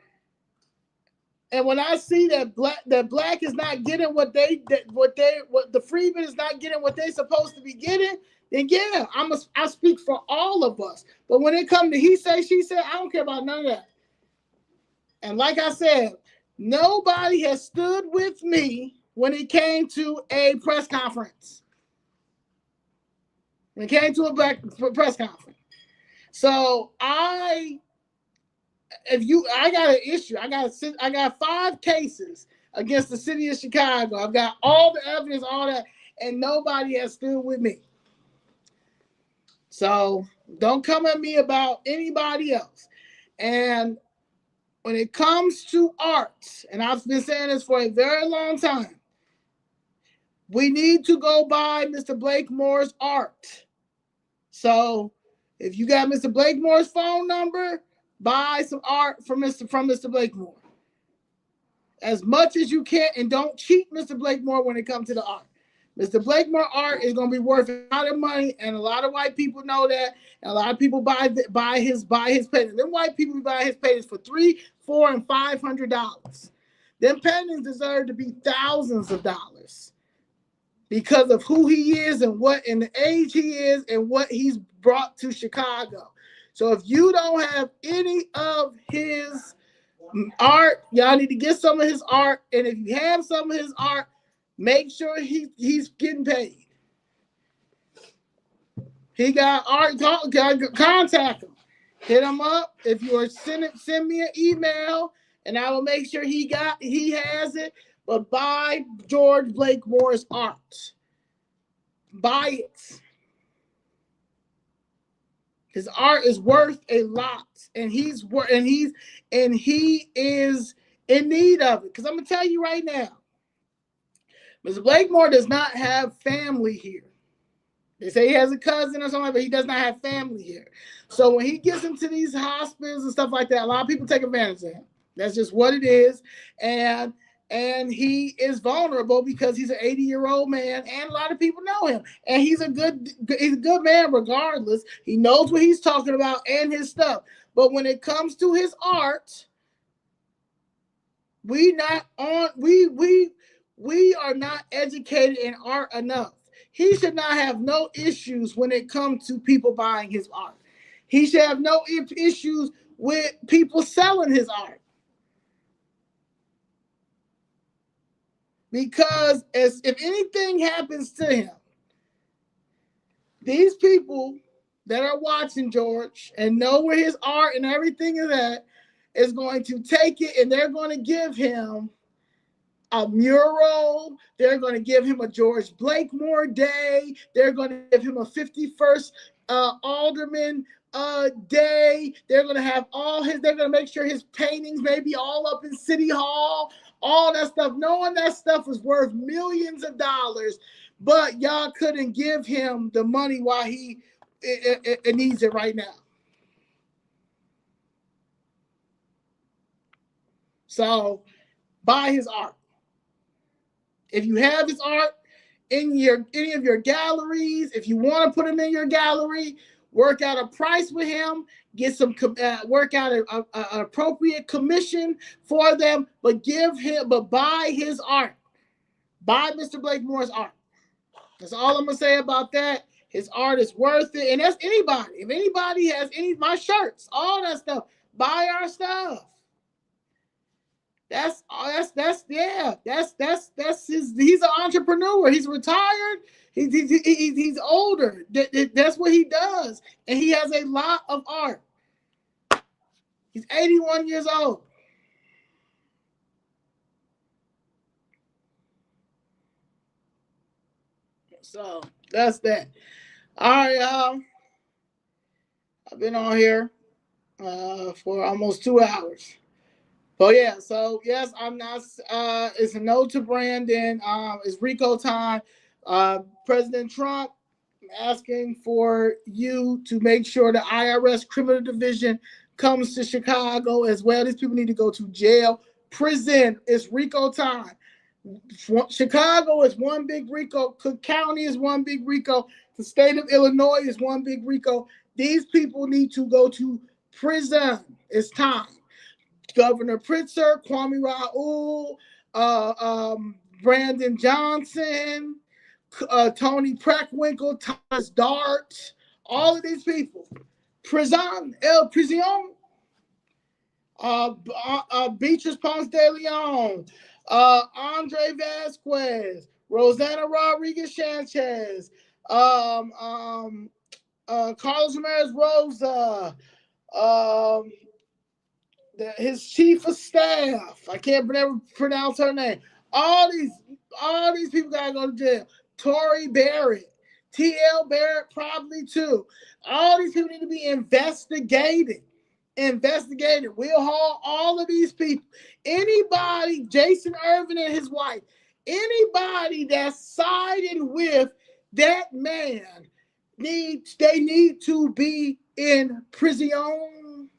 and when I see that black is not getting what the freedmen is not getting what they supposed to be getting, then yeah, I speak for all of us. But when it comes to he say she said, I don't care about none of that. And like I said, nobody has stood with me when it came to a press conference. When it came to a press conference. So I got an issue. I got 5 cases against the city of Chicago. I've got all the evidence, all that, and nobody has stood with me. So don't come at me about anybody else. And when it comes to art, and I've been saying this for a very long time, we need to go buy Mr. Blakemore's art. So if you got Mr. Blakemore's phone number, buy some art from Mr. Blakemore. As much as you can, and don't cheat Mr. Blakemore when it comes to the art. Mr. Blakemore art is going to be worth a lot of money, and a lot of white people know that. And a lot of people buy his paintings. Them white people buy his paintings for $300, $400, and $500. Them paintings deserve to be thousands of dollars because of who he is and the age he is and what he's brought to Chicago. So if you don't have any of his art, y'all need to get some of his art. And if you have some of his art, make sure he's getting paid. He got art. Contact him. Hit him up. If you are send me an email, and I will make sure he has it. But buy George Blakemore's art. Buy it. His art is worth a lot, and he is in need of it. Because I'm gonna tell you right now, Mr. Blakemore does not have family here. They say he has a cousin or something, but he does not have family here. So when he gets into these hospitals and stuff like that, a lot of people take advantage of him. That's just what it is. And he is vulnerable because he's an 80-year-old man, and a lot of people know him. And he's a good man regardless. He knows what he's talking about and his stuff. But when it comes to his art, we are not educated in art enough. He should not have no issues when it comes to people buying his art. He should have no issues with people selling his art. Because if anything happens to him, these people that are watching George and know where his art and everything is at is going to take it, and they're going to give him a mural. They're going to give him a George Blakemore Day. They're going to give him a 51st Alderman Day. They're going to have they're going to make sure his paintings may be all up in City Hall, all that stuff, knowing that stuff was worth millions of dollars, but y'all couldn't give him the money while he needs it right now. So buy his art. If you have his art in any of your galleries, if you want to put him in your gallery, work out a price with him, work out an appropriate commission for them, but buy his art. Buy Mr. Blakemore's art. That's all I'm gonna say about that. His art is worth it, and that's anybody. If anybody has any of my shirts, all that stuff, buy our stuff. That's his. He's an entrepreneur. He's retired. He's older. That's what he does, and he has a lot of art. He's 81 years old. So That's that. All right, I've been on here for almost 2 hours. But yeah, so yes, I'm not. It's a no to Brandon. It's RICO time. President Trump asking for you to make sure the IRS criminal division comes to Chicago as well. These people need to go to jail, prison. It's RICO time. Chicago is one big RICO. Cook County is one big RICO. The state of Illinois is one big RICO. These people need to go to prison. It's time. Governor Pritzker, Kwame Raoul, Brandon Johnson, Tony Preckwinkle, Thomas Dart, all of these people. Prison, El Prison, Beatrice Ponce de Leon, Andre Vasquez, Rosanna Rodriguez Sanchez, Carlos Ramirez Rosa, um, his chief of staff. I can't never pronounce her name. All these people gotta go to jail. Tory Barrett, T.L. Barrett probably too. All these people need to be investigated. We'll haul all of these people. Anybody, Jason Irvin and his wife, anybody that's siding with that man they need to be in prison.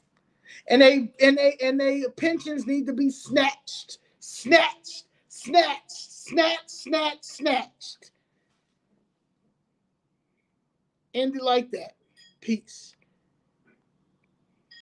And they pensions need to be snatched. End it like that. Peace.